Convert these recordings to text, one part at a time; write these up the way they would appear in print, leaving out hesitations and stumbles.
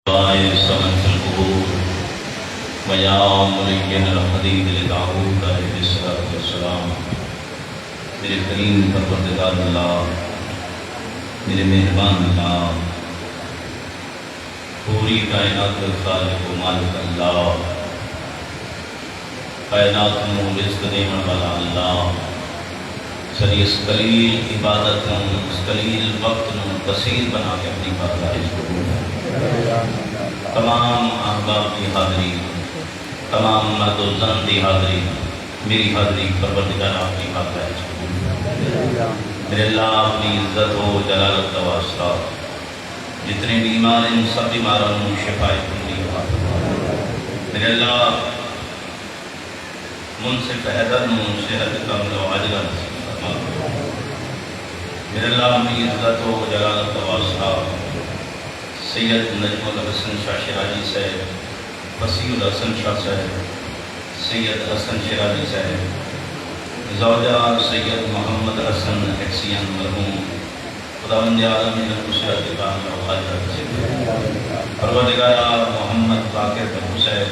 سمن في القبور ويا ملين الحديد لداود عليه الصلاة والسلام. میرے کریم پروردگار اللہ، میرے مہربان اللہ، پوری کائنات کا خالق و مالک اللہ، کائنات میں رزق دینے والا اللہ، سری اس قلیل عبادت اس قلیل وقت کثیر بنا کے اپنی بارگاہ قبول ہے. تمام احباب کی حاضری، تمام مرد و زن کی حاضری، میری حاضری پروردگار آپ کی بارگاہ قبول ہے. میرے اللہ اپنی عزت و جلالت کا واسطہ جتنے بیمار ہیں سب بیماروں کو شفا کلی ہوا. میرے اللہ منصف حیدر صحت کامل و عاجلہ نصیب فرما. میرے اللہ اپنی عزت و جلالت کا واسطہ سید نجم الحسن شاہ شیرازی صاحب، وسیع الحسن شاہ صاحب، سید حسن شیرازی صاحب، زوجہ سید محمد حسن حسین مرحوم، خداوند عالم نصرت کامل و عاجلہ نصیب. پروردگار محمد باقر صاحب،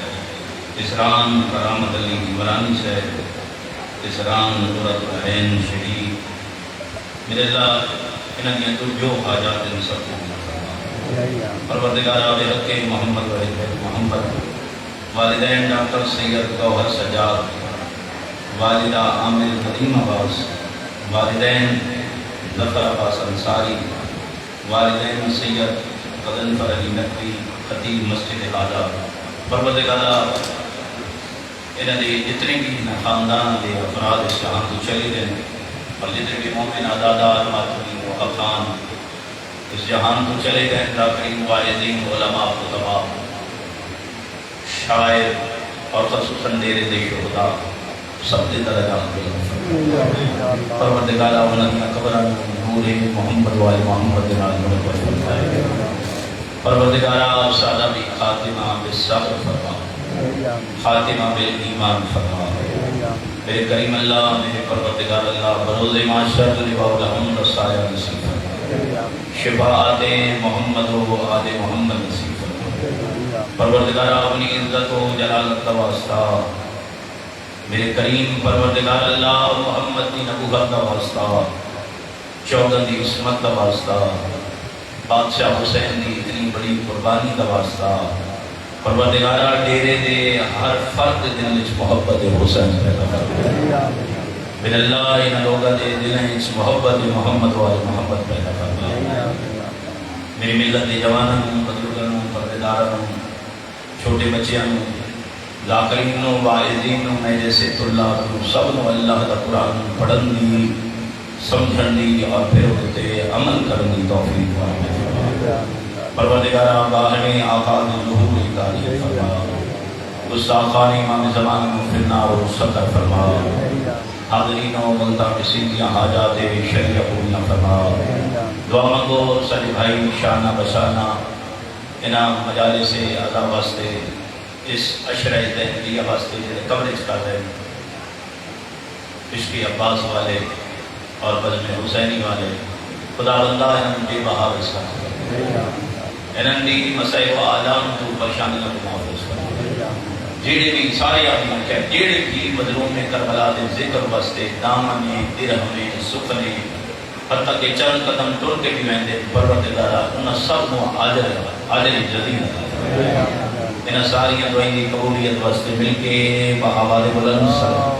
اسران کرامت علی عمرانی صاحب، اسران نورت العین شریف، میرے اللہ انہیں جو حاجات ان سب کو پروردگار آب حق محمد و محمد، والدین ڈاکٹر سید گوہر سجاد، والدہ عامر ندیم عباس، والدین ظفر عباس انصاری، والدین سید غضنفر علی نقوی خطیب مسجد حاجہ. پروردگار انہوں نے جتنے بھی خاندان کے افراد اس جہاں کو چلے گئے اور جتنے بھی مومن عدادات ماتمین و افغان اس جہان کو چلے گئے، داخلین واعظین علماء خطباء شاعر اور خصوصاً ڈیرے دے شہداء سب دے درجات بلند. پروردگار انہوں نے قبران نور محمد وآل محمد نال منور فرمائے. پروردگار سادہ بھی خاتمہ بالصبر فرما، خاتمہ بالایمان فرما. میرے کریم اللہ، میرے پروردگار اللہ، بروز معاشر لواء الحمد سایہ نصیب فرما. شفاعت محمد و آل محمد نصیب فرما. پروردگار اپنی عزت و جلالت کا واسطہ، میرے کریم پروردگار اللہ محمد کی نبوت کا واسطہ، چودہ دی عصمت کا واسطہ، بادشاہ حسین دی اتنی بڑی قربانی کا واسطہ، پروردگارہ ڈیرے دے ہر فرد دل وچ محبت حسین پیدا فرما. میرے اللہ ان لوگوں دے دلیں اس محبت محمد و محمد پیدا فرما. میری ملت دے جوانوں، بزرگوں، پردیداروں، چھوٹے بچیاں، ذاکرین و واعظین، میرے سے طلاب سب نو اللہ دا قرآن پڑھن دی، سمجھن دی اور پھر ہوتے عمل کرن دی توفیق فرما. پروردگارہ باہمی آقا دی ظہور اکاری فرما. گستاخان امام زمان مفرنا و سطر فرما. حاضرین و ملتہ بسیدیاں حاجات شریع پوریاں فرما. دعا مانگو سارے بھائی شانہ بشانہ انہاں مجالس اعضاء واسطے، اس عشرہ تحریریہ واسطے جنہیں کوریج کر رہے ہیں، عشقی عباس والے اور بزم حسینی والے، خدا بندہ انہاں بے بہار اس کا انہاں دی مسائب و آلام تو پریشانیاں کو محفوظ کرنا. جیڑے بھی سارے آدمی کہتے ہیں، جیڑے بھی مظلوم میں کربلا دے ذکر واسطے دامن درہم سکھنے حتیٰ کہ چند قدم ٹر کے بھی ویندے، پروردگارہ انہاں سب نو عاجل جدید انہاں ساریاں دعائیں دی قبولیت واسطے مل کے بحوال بلند سلام.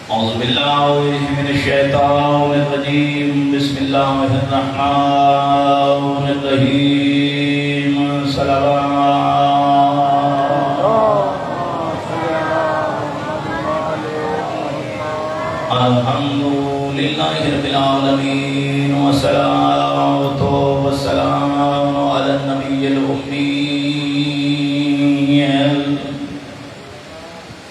اعوذ باللہ من الشیطان الرجیم، بسم اللہ الرحمن الرحیم. الحمدللہ رب العالمین، والصلاة والسلام علی النبی الأمی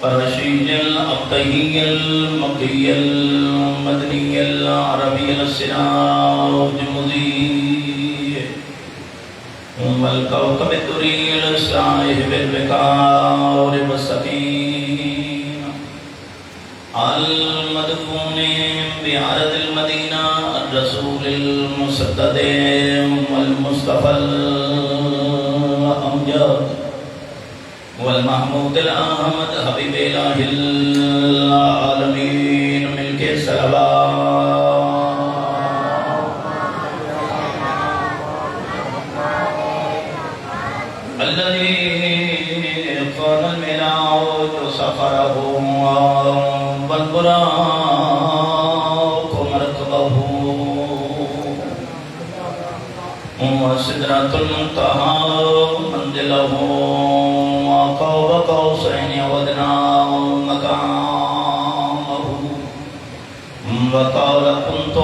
الرشید الابتہی المکی المدنی العربی السراج المضیء والکوكب الدری الصائب بالبکار والسفین المدفون بعرض المدینہ الرسول المسدد والمصطفى الامجد والمحمود الاحمد حبیب الہ العالمین مل کے صلوات الذي قال الملاعود سفره والبراق مركبه وسدرة المنتهى منزله وقاب قوسين وادنى مقامه وقال كنت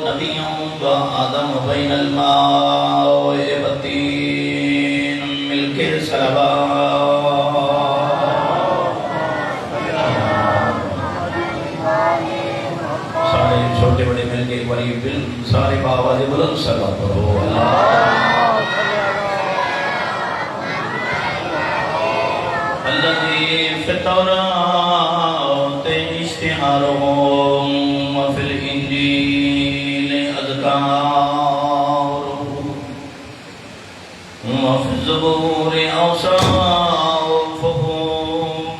نبيا وآدم بين الماء والطين ملك صلوات سارے چھوٹے بڑے مل کے بڑی بل سارے بابا دے بلند صلوات پڑھو الذي في التوراة اشتهارهم وفي الإنجيل أذكارهم وفي الزبور أوصافهم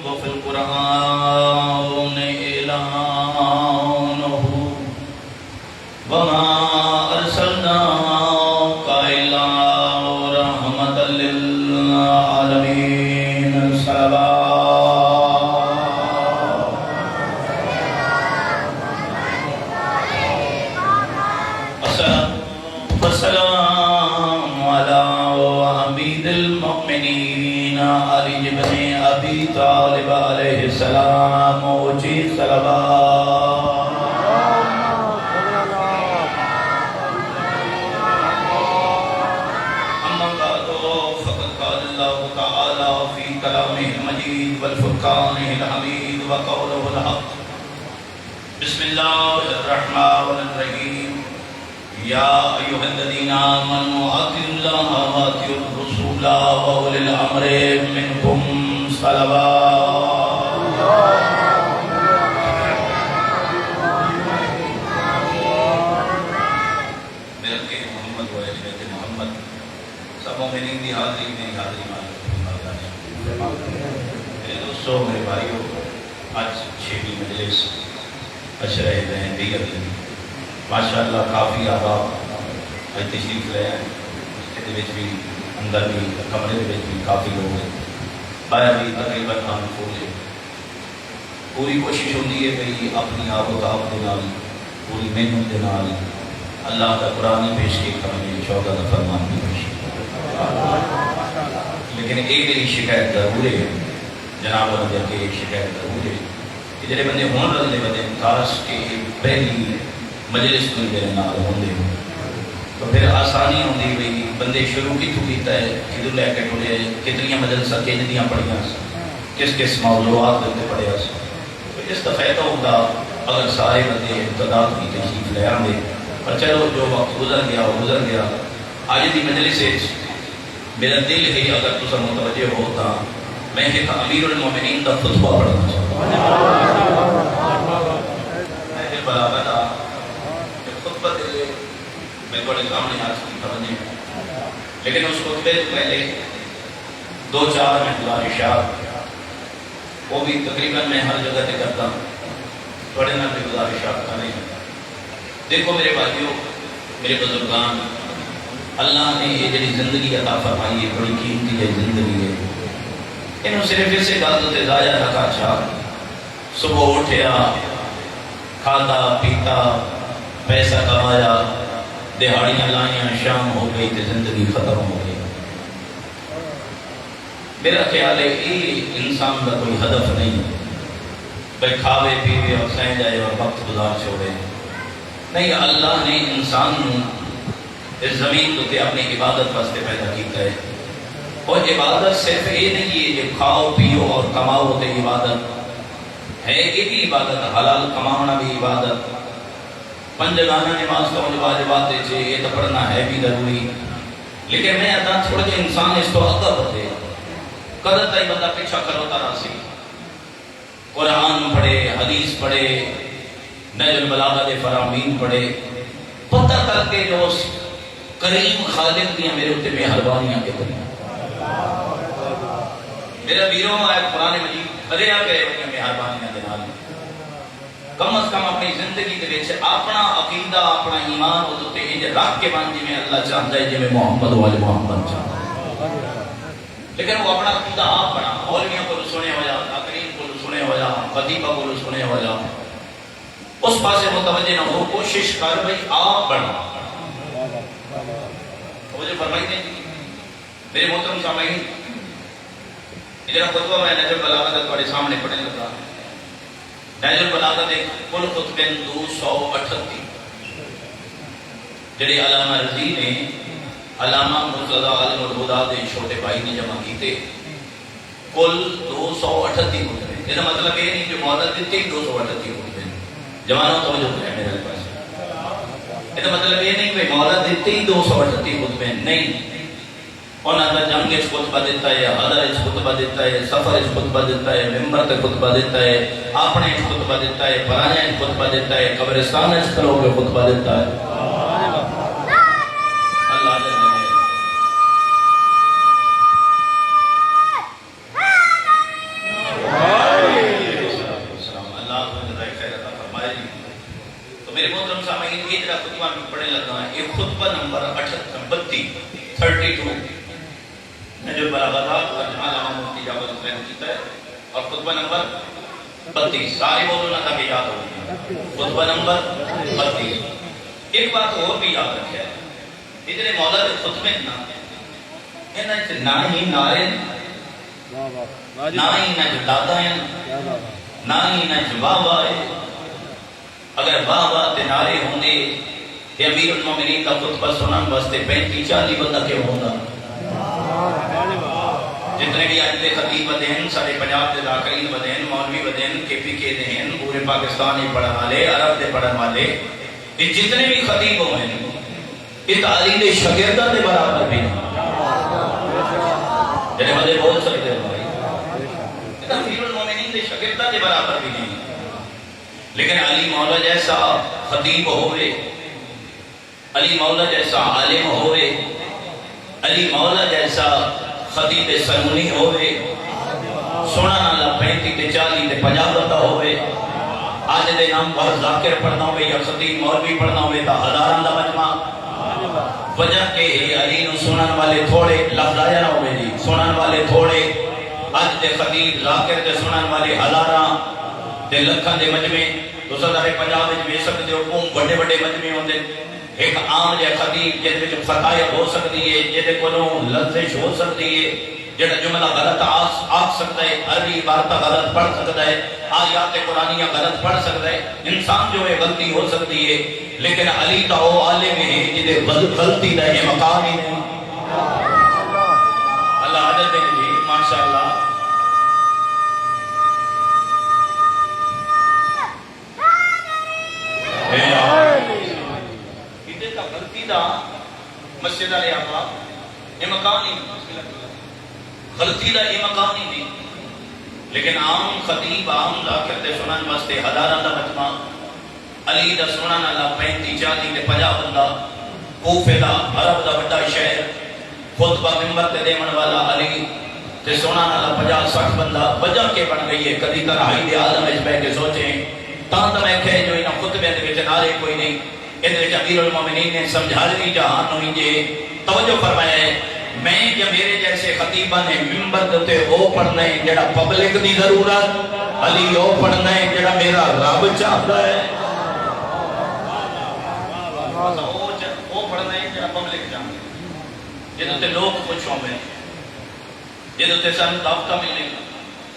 وفي القرآن إعلانه وما أرسلناك إلا رحمة للعالمين والسلام على عبيد المؤمنين علي بن أبي طالب عليه السلام وجه صلوات أما بعد فقد قال الله تعالى في كلامه المجيد والفرقان الحميد وقوله الحق بسم الله الرحمن الرحيم يا أيها الذين آمنوا أطيعوا الله وأطيعوا الرسول وأولي الأمر منكم صلوات ملک محمد و اہل بیت محمد سب مومنین کی حاضری میں حاضری میرے دوستوں میرے بھائیوں آج 6ویں مجلس عشرہ مہندیت ماشاءاللہ کافی آباب آج تشریف لے ہیں اس کے بھی اندر بھی کمرے بھی کافی لوگ ہیں باہر بھی تقریباً ہم کھولے پوری کوشش ہوتی ہے کہ اپنی آپ و تاب کے نال پوری محنت کے نال اللہ کا قرآن پیش کے کرنے شوقہ کا فرمان بھی پیش لیکن ایک میری شکایت ضرور ہے جناب بندے کے ایک شکایت ضرور ہے کہ جڑے بندے ہون رلنے بندے کاش کے پہلی مجلس کو میرے نال ہوندے تو پھر آسانی ہوندی بھئی بندے شروع کی تو کیتا ہے کدھر لے کے ٹولے کتنی مجلسہ کتنیاں پڑھیاں کس کس موضوعات دے پڑھیا اس کا فائدہ ہوگا اگر سارے بندے ابتدا کی تشریف لے آندے پر چلو جو وقت گزر گیا وہ گزر گیا آج دی مجلس میرا دل ہے اگر تسا متوجہ ہوتا میں ایک امیر المومنین کا خطبہ پڑھنا چاہتا میں پھر بلاغت خطبہ دلے میں بڑے سامنے آج کی توجہ لیکن اس خطبے سے پہلے 2-4 منٹ گزارشات وہ بھی تقریباً میں ہر جگہ سے کرتا ہوں بڑے نہ بھی گزارشات کا نہیں دیکھو میرے بھائیوں میرے بزرگان اللہ نے یہ جڑی زندگی عطا فرمائی ہے بڑی قیمتی ہے زندگی ہے انہوں صرف اسے عادت ضائع رکھا چاہ صبح اٹھیا کھاتا پیتا پیسہ کمایا دہاڑیاں لائیاں شام ہو گئی تو زندگی ختم ہو گئی میرا خیال ہے یہ انسان کا کوئی ہدف نہیں بھائی کھاوے پیوے اور سہ جائے اور وقت گزار چھوڑے نہیں اللہ نے انسان اس زمین کو اپنی عبادت واسطے پیدا کیتا ہے اور عبادت صرف یہ نہیں ہے کہ کھاؤ پیو اور کماؤ تے عبادت ہے یہ بھی عبادت حلال کمانا بھی عبادت پنجگانہ نماز کا واجبات ہے یہ تو پڑھنا ہے بھی ضروری لیکن میں ادا تھوڑے جو انسان اس تو اگا بڑھے قدر تائی بندہ پیچھا کرو تارا سی قرآن پڑھے حدیث پڑھے نہج البلاغہ دے فرامین پڑھے، پتہ کر کے جو اس کریم خالق دیا میرے اتنے مہربانیاں کتنی میرا بیروں آئے قرآن مجید بھریا کرے وہ مہربانیاں دے نال کم از کم اپنی زندگی دے وچ اپنا عقیدہ اپنا ایمان وہ تے انج رکھ کے بن جی میں اللہ چاہتا ہے جی میں محمد والے محمد چاہتا ہے، لیکن وہ اپنا عقیدہ آپ بنا، مولویوں کو سنے ہو جا، تقریر کو سنے ہو جا، خطیبہ کو سنے ہو جا، اس پاسے متوجہ نہ ہو، کوشش کر بھئی آپ بنا۔ مجھے فرمائی دیں میرے محترم سامعین، جنہا خطبہ میں نہج البلاغہ تمہارے سامنے پڑھنے لگا۔ نہج البلاغہ دے کل خطبے 238 جڑے علامہ رضی نے علامہ مرتضی عالم الہدیٰ دے چھوٹے بھائی نے جمع کیتے، کل 238 خطبے۔ یہ مطلب یہ نہیں کہ مہلت دیتے ہی 238 خطبے، جوانوں توجہ کریں میرے پاس۔ یہ مطلب یہ نہیں کہ مہلت دیتے ہی 238 خطبے، نہیں۔ انہوں نے جنگ اس خطبہ دیتا ہے، حضر اس خطبہ دیتا ہے، سفر اس خطبہ دیتا ہے، ممبر تے خطبہ دیتا ہے، اپنے اس خطبہ دیتا ہے، پرانے اس خطبہ دیتا ہے، قبرستان اس کلوں کے خطبہ دیتا ہے۔ اللہ جلنے اللہ جزائے خیر عطا فرمائے۔ تو میرے محترم سامعین، یہ جڑا خطبہ میں پڑھنے لگا ہے، یہ خطبہ نمبر 32 نہج البلاغہ تھا، ترجمہ علامہ مفتی جعفر حسین کیتا ہے، اور خطبہ نمبر 32 سارے بولنا تھا کہ یاد ہو گیا، خطبہ نمبر 32۔ ایک بات اور بھی یاد رکھے، اتنے مولا کے خطبے نہ ہی نعرے، نہ ہی نہ جدادہ ہیں، نہ ہی نہ جواب آئے۔ اگر واہ واہ تے نعرے ہوندے کہ امیر المومنین کا خطبہ سنن واسطے 35-40 بندہ کیوں ہوگا؟ جتنے بھی آج دے خطیب بدے ہیں، سارے پنجاب دے ذاکرین بدے ہیں، مولوی بدے ہیں، کے پی کے دے ہیں، پورے پاکستانی پڑھن والے، عرب دے پڑھن والے، یہ جتنے بھی خطیب ہوئے ہیں یہ تعلیم دے شاگرداں دے برابر بھی نہیں، جنہیں مجھے بول سکتے ہیں بھائی، یہ امیر المومنین دے شاگرداں دے برابر بھی نہیں۔ لیکن علی مولا جیسا خطیب ہوئے، علی مولا جیسا عالم ہوئے، علی مولا جیسا خطیب سنونی ہوئے، سونا نالا 35-40-50 بندہ ہوئے، آج دے نام پر ذاکر پڑھنا ہوئے یا خطیب مولوی پڑھنا ہوئے تا ہزاران دا مجمع، وجہ کہ علی نو سنن والے تھوڑے، لفظ آیا نہ ہوئے جی، سنن والے تھوڑے، آج دے خطیب ذاکر دے سنن والے ہزاران دے لکھاں دے مجمع، تو صدر پنجاب وچ ویکھ سکدے ہو بڑے بڑے مجمع ہوندے، ایک عام جے خطیب جے وچ خطائق ہو سکتی ہے، جے کولوں لفظ ہو سکتی ہے، جڑا جملہ غلط آکھ سکتا ہے، عربی عبارت غلط پڑھ سکتا ہے، آیات قرآنیہ غلط پڑھ سکتا ہے، انسان جو ہے غلطی ہو سکتی ہے، لیکن علی تا وہ عالم ہے جدے غلطی دا یہ مقام ہی نہیں۔ اللہ عدد دے جی ماشاءاللہ۔ مسجد علیہ آقا یہ مقام نہیں، غلطی دا یہ مقام نہیں، لیکن عام خطیب عام ذاکر دے سنن واسطے ہزاران دا مجمع، علی دا سنن والا 35-40-50 بندہ، کوفے دا عرب دا بڑا شہر، خطبہ ممبر تے دیمن والا علی تے سنن والا 50-60 بندہ، وجہ کے بن گئی ہے کدی تنہائی دے عالم وچ بیٹھ کے سوچیں تاں میں کہے جو انہاں خطبے دے وچ نعرے کوئی نہیں، ادھر امیر المومنین نے سمجھا لی جہان ہوئی جے توجہ فرمایا ہے، میں یا میرے جیسے خطیبہ نے ممبر دیتے وہ پڑھنا ہے جڑا پبلک دی ضرورت، علی وہ پڑھنا ہے جڑا میرا رب چاہتا ہے، وہ پڑھنا ہے جڑا پبلک چاہتا ہے، جدو تے لوگ خوش ہوں میں، جدو تے سن دعوتہ ملے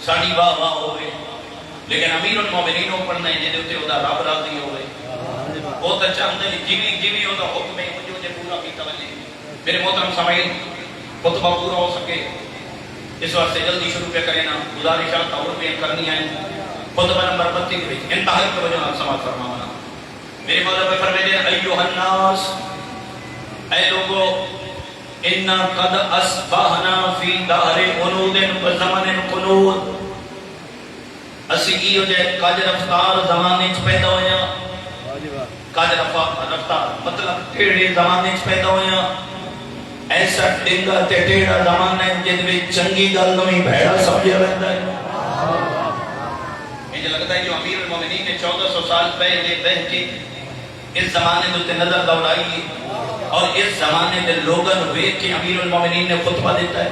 ساڑی واہ واہ ہوئے، لیکن امیر المومنین وہ پڑھنا ہے جدو تے ادا رب راضی ہوئے، وہ تو چاہتے ہیں جیوی وہ حکم ہے مجھے انہیں پورا کی توجہ۔ میرے محترم سامعین خطبہ پورا ہو سکے اس واسطے جلدی شروع پہ کریں نا، گزارشات اور بھی کرنی ہیں۔ خطبہ نمبر 32 انتہائی توجہ نال سماعت فرمانا۔ میرے مولا پہ فرمائے ایھا الناس، اے لوگو، انا قد اصبحنا فی دار قنود و زمن قنود، اسی ایو جے کج رفتار زمانے چ پیدا ہویا کاج رفتار مطلب ٹیڑے زمانے پیدا ہویا ایسا ڈنگا تے ٹیڑا زمانہ ہے جد میں چنگی گل نویں بھیڑا سمجھا رہتا ہے. مجھے لگتا ہے جو امیر المومنین نے 1400 سال پہلے بہ کے اس زمانے دے نظر دوڑائی اور اس زمانے دے لوگن ہوئے کہ امیر المومنین نے خطبہ دیتا ہے.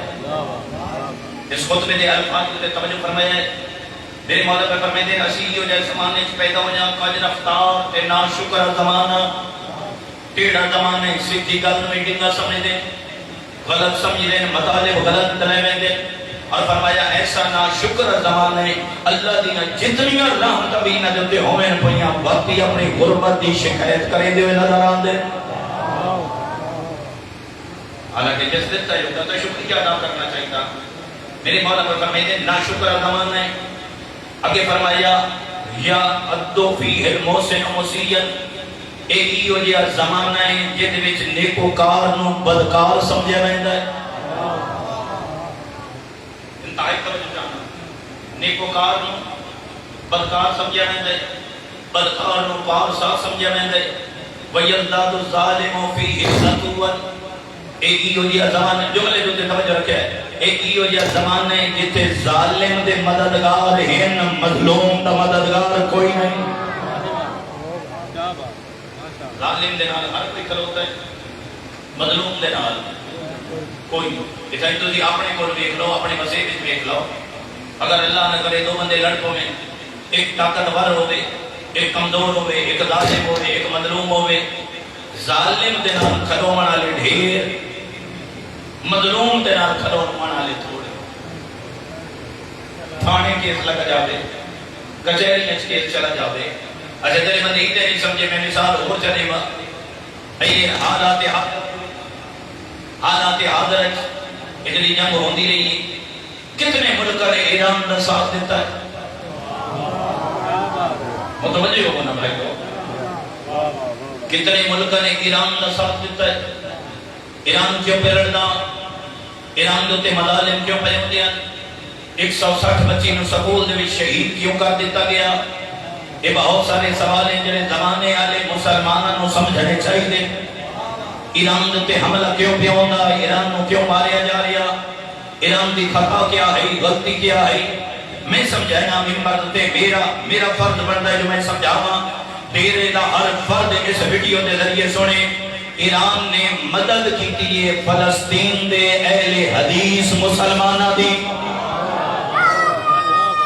اس خطبے دے الفاظ تے توجہ فرمایا ہے. میرے مولا پہ فرمائے دے اسیو جائے زمانے پیدا ہو جا کاج رفتار تے ناشکر زمانہ ٹیڑا زمانے سیدھی گل نویں ڈنگا سمجھ دے غلط سمجھ دے مطالب غلط تلے دے اور فرمایا ایسا ناشکر زمانہ ہے اللہ دینا جتنی رحمت بھی نہ دیتے ہوئے پہیاں وقتی اپنی غربت دی شکایت کریں دے نظر آن دے. حالانکہ جس دیتا ہے ہوتا تو شکریہ ادا کرنا چاہیے تھا. میرے مولا پر فرمائے دے ناشکر زمانہ ہے. آگے فرمایا یا ادو فیہ المحسن مسیت ایک ہی ہو جیا زمانہ ہے جد وچ نیکوکار نو بدکار سمجھا رہندا ہے. انتہائی توجہ جانا نیکوکار نو بدکار سمجھا رہندا ہے بدکار نو پارسا سمجھا رہندا ہے. وَيَلْدَادُ الظَّالِمُ فِيهِ سَتُوًا ایک ہی ہو جیا زمانہ جملے جو توجہ رکھے ہے ایک ہی ہو جیا زمانہ ہے جتے ظالم دے مددگار ہیں مظلوم دا مددگار کوئی نہیں. ظالم دے نال ہر کوئی کھلوتا ہے مظلوم دے نال کوئی نہیں. اسائی تو اپنے کو دیکھ لو اپنے مسیح وچ دیکھ لو اگر اللہ نہ کرے دو بندے لڑ پویں ایک طاقتور ہوے ایک کمزور ہوے ایک ظالم ہوے ایک مظلوم ہوے ظالم دے نال کھلوون والے ڈھیر مظلوم دے نال کھلوون والے تھوڑے. تھانے کیس لگ جاوے کچہری وچ کیس چلا جاوے اچھا تیرے بندے ہی نہیں سمجھے میں مثال اور چلے گا. یہ حالات حاضر اتنی جنگ ہوندی رہی کتنے ملک نے ایران کا ساتھ دیتا ہے متوجہ ہو نا بھائی کو کتنے ملک نے ایران کا ساتھ دیتا ہے. ایران کیوں پہ لڑنا ایران دوتے مظالم کیوں پہ ہوندے ہیں 160 بچی نو سکول دے وچ شہید کیوں کر دیتا گیا. یہ بہت سارے سوال ہیں جنہیں زمانے والے مسلمانوں کو سمجھنے چاہیے. ایران تے حملہ کیوں پہ ہوندا ایران نو کیوں ماریا جا رہا ایران دی خطا کیا ہے غلطی کیا ہے میں سمجھایا منبر تے میرا فرض بنتا ہے جو میں سمجھاواں. تیرے دا ہر فرد اس ویڈیو دے ذریعے سنے. ایران نے مدد کی ہے فلسطین دے اہل حدیث مسلمانہ دی.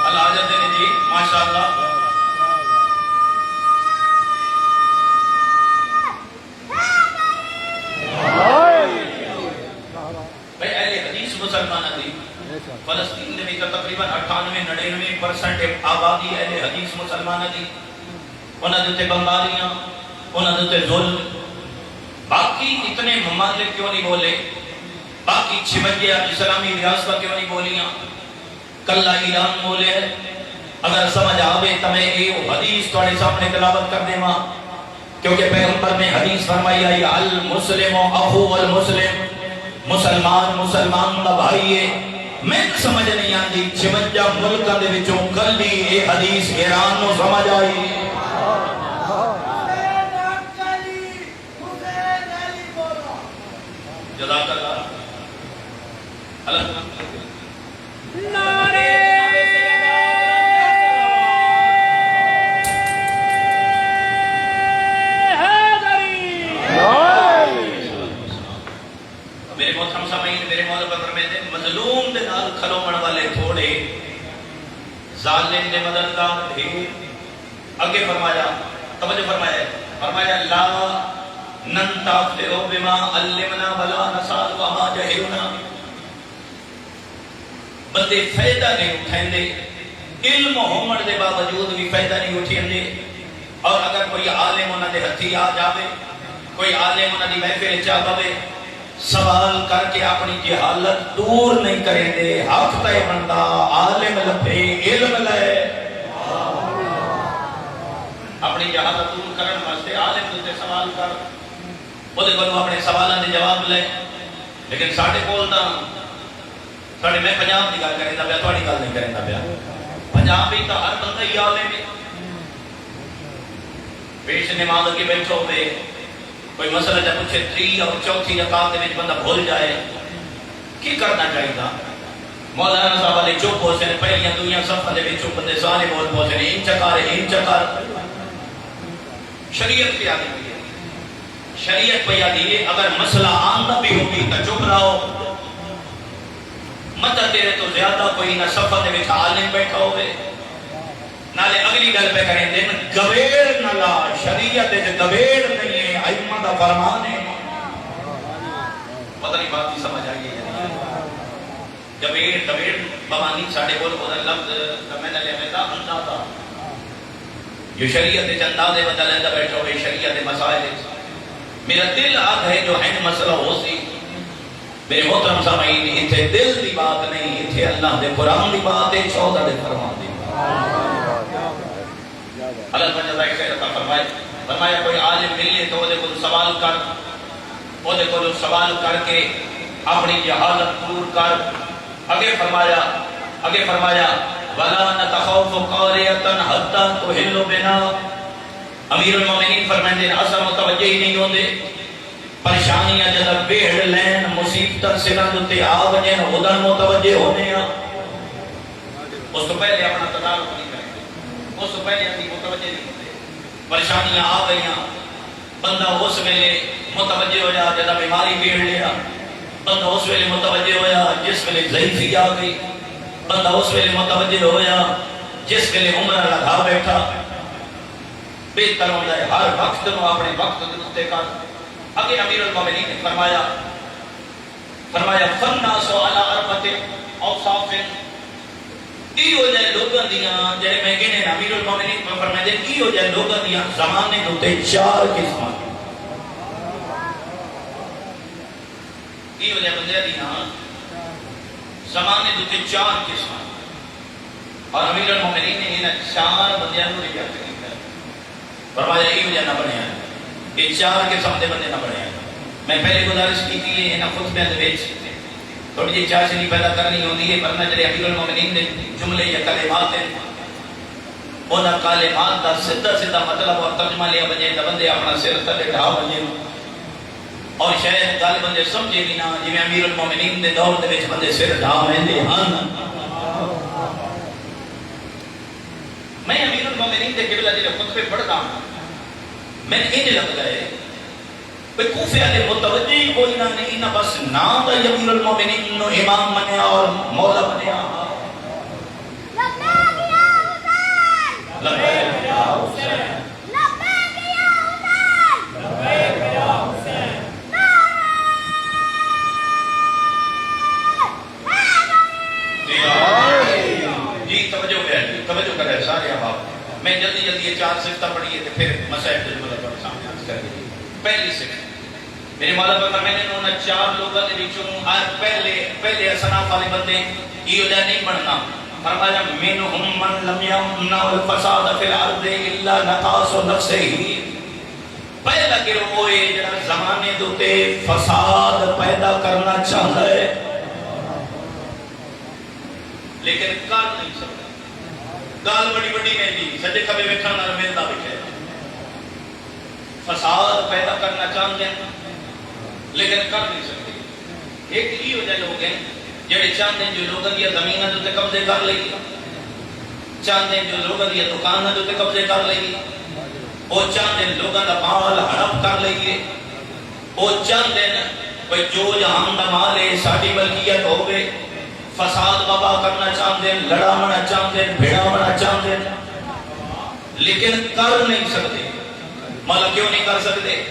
اللہ حاجت دے جی ماشاءاللہ. بھئی اہل حدیث مسلمانہ دی فلسطین دے میں تقریباً 98-99% آبادی اہل حدیث مسلمانہ دی. انہاں دیتے بمباریاں انہاں دیتے ظلم باقی اتنے ممالک کیوں نہیں بولے باقی 56 اسلامی ریاستہ کیوں نہیں بولیاں کلہ ایران بولے. اگر سمجھ آوے تو میں یہ حدیث تھوڑے سامنے تلاوت کر دے ماں کیونکہ پیغمبر نے حدیث فرمائی ہے المسلم اخو المسلم مسلمان کا بھائی ہے. میں سمجھ نہیں آتی 56 ملکوں دے وچوں کلی یہ حدیث ایران نو سمجھ آئی. جزاک اللہ نعرے میرے محترم سامعین میرے مولا پر فرمائے دے مظلوم دے نال کھلوون والے تھوڑے ظالم دے مددگار ڈھیر. آگے فرمایا توجہ فرمایا لا ننتفع بما علمنا ولا نسال وما جهلنا. بندے فائدہ نہیں اٹھائیں علم ہومن دے باوجود بھی فائدہ نہیں اٹھائیں. اور اگر کوئی عالم انہاں دے ہتھی آ جاوے کوئی عالم انہاں دی محفل چا پوے سوال کر کے اپنی جہالت دور نہیں کریں دے حق تے بندا عالم لبے علم لے اپنی جہالت دور کرن واسطے عالم تے سوال کر وہ اپنے سوالوں کے جواب لے. لیکن ساڈے کول تاں ساڈے میں پنجاب کی گل کریں پیا تھوڑی گل نہیں کریں پیا. پنجاب ہی تو ہر بندہ ہی عالم ہے پیش نماز کے بیٹھو ہوئے کوئی مسئلہ جب پوچھے 3 اور 4 رکعت میں بندہ بھول جائے کی کرنا چاہیے؟ مولانا صاحب والے چپ ہو سے پہلیاں دویاں صفحہ دے وچوں بندے سارے بول پہنچے ان چکار شریعت پہ آتی ہے، شریعت پہ آتی ہے. اگر مسئلہ آمدہ بھی ہوگی تو چپ رہو، مت تیرے تو زیادہ کوئی نہ صفحہ دے وچ عالم بیٹھا ہوئے نالے اگلی گل پہ کریں دن گویڑ نہ لا. شریعت ہے گویڑ نہیں ہے، ائمہ دا فرمان ہے. پتہ نہیں بات کی سمجھ آئی ہے گویڑ بمانی ساڑھے بول وہ لفظ میں نے لے میں اندازہ جو شریعت اندازے بدل اندہ بیٹھو گے شریعت مسائل. میرا دل آگ ہے جو ہے مسئلہ ہو سی میرے محترم سامعین اتھے دل دی بات نہیں، اتھے اللہ دے قرآن دی بات ہے، 14 دے فرمان دی اللہ تعالیٰ خیر عطا فرمائے. فرمایا کوئی عالم ملے تو وہ کو سوال کر، وہ کو سوال کر کے اپنی جہالت دور کر. آگے فرمایا وَلَا نَتَخَوْفُ قَارِيَةً حَتَّى تُحِلُّ بِنَا. امیر المومنین فرمائیں دے اصلا متوجہ ہی نہیں ہوندے پریشانیاں جدہ بیڑ لین مصیبت سرند تے آوجین ادھر متوجہ ہونے ہیں. اس تو پہلے اپنا تدارک نہیں کریں، اس تو پہلے اپنی متوجہ نہیں ہوتے. پریشانیاں آ گئیاں بندہ اس ویلے متوجہ ہو جا جدہ بیماری بیڑ لیا، بندہ اس ویلے متوجہ ہویا جس ویلے ضعیفی آ گئی، بندہ اس ویلے متوجہ ہویا جس ویلے عمرہ لگا بیٹھا. بہتر ہوتا ہے ہر وقت نو اپنے وقت درستے کر. اگے امیر المومنین نے فرمایا فَالنَّاسُ عَلَىٰ أَرْبَعَةٍ أَوْصَافٍ. ای ہو جائے لوگاں دیاں جڑے میں کہنے امیر المومنین کو فرمائے دے ای ہو جائے لوگاں دیاں زمانے دوتے 4 قسماں. ای ہو جائے بندے دیاں زمانے دوتے 4 قسماں. اور امیر المومنین نے انہاں 4 بندیاں نو ریاض کیا. فرمایا ای ہو جائے نہ بنے ہیں یہ 4 قسم دے بندے نہ بنے ہیں. میں پہلے گزارش کی تھی انہاں خطبے دے وچ تھوڑی جی چاچنی پیدا کرنی ہوندی ہے ورنہ جڑے امیر المومنین نے جملے یا کلمات ہیں انہاں کلمات دا سیدھا مطلب اور ترجمہ لیا بنے تے بندے اپنا سر تلے ڈھا بنے اور شاید گل بندے سمجھے بھی نہ جویں امیر المومنین دے دور دے وچ بندے سر ڈھا ویندے ہن. میں امیر المومنین دے قبلہ جڑے خطبے پڑھدا ہوں میں انج لگدا ہے کوئی کوفے والے متوجہ ہی کوئی نہ نہیں نہ بس نام دا امیر المومنین نو امام منیا اور مولا منیا. لبیک یا حسین لبیک یا حسین لبیک یا حسین لبیک یا حسین جی توجہ کرے سارے احباب. میں جلدی یہ 4 صفتہ پڑھیے تو پھر مسائل تجربہ پر سامنے آج کر دیجیے. پہلی صفت میرے مولا پر میں نے انہوں 4 لوگوں کے بیچوں پہلے اصناف والے بندے یہ ہو جائے نہیں بننا. فرمایا منہم من لم یمنع الفساد فی الارض الا نقاص نفسہ. پہلا گروہ ہے جڑا زمانے دوتے فساد پیدا کرنا چاہتا ہے لیکن کر نہیں سکتا. گال بڑی بڑی نہیں دی سجے کبھی بیٹھا نہ ملتا بیٹھے فساد پیدا کرنا چاہتے ہیں لیکن کر نہیں سکتے. ایک ہی ہو جائے لوگ ہیں جڑے چاہتے ہیں جو لوگوں کی زمینیں جو تے قبضے کر لیں چاہتے ہیں جو لوگوں کی دکانیں جو تے قبضے کر لیں وہ چاہتے ہیں لوگوں کا مال ہڑپ کر لیں وہ چاہتے ہیں کوئی جو جہاں دا مال ہے ساڈی ملکیت ہو گئے. فساد بابا کرنا چاہتے ہیں لڑاونا چاہتے ہیں بھیڑاونا چاہتے ہیں لیکن کر نہیں سکتے. مولا کیوں نہیں کر سکتے؟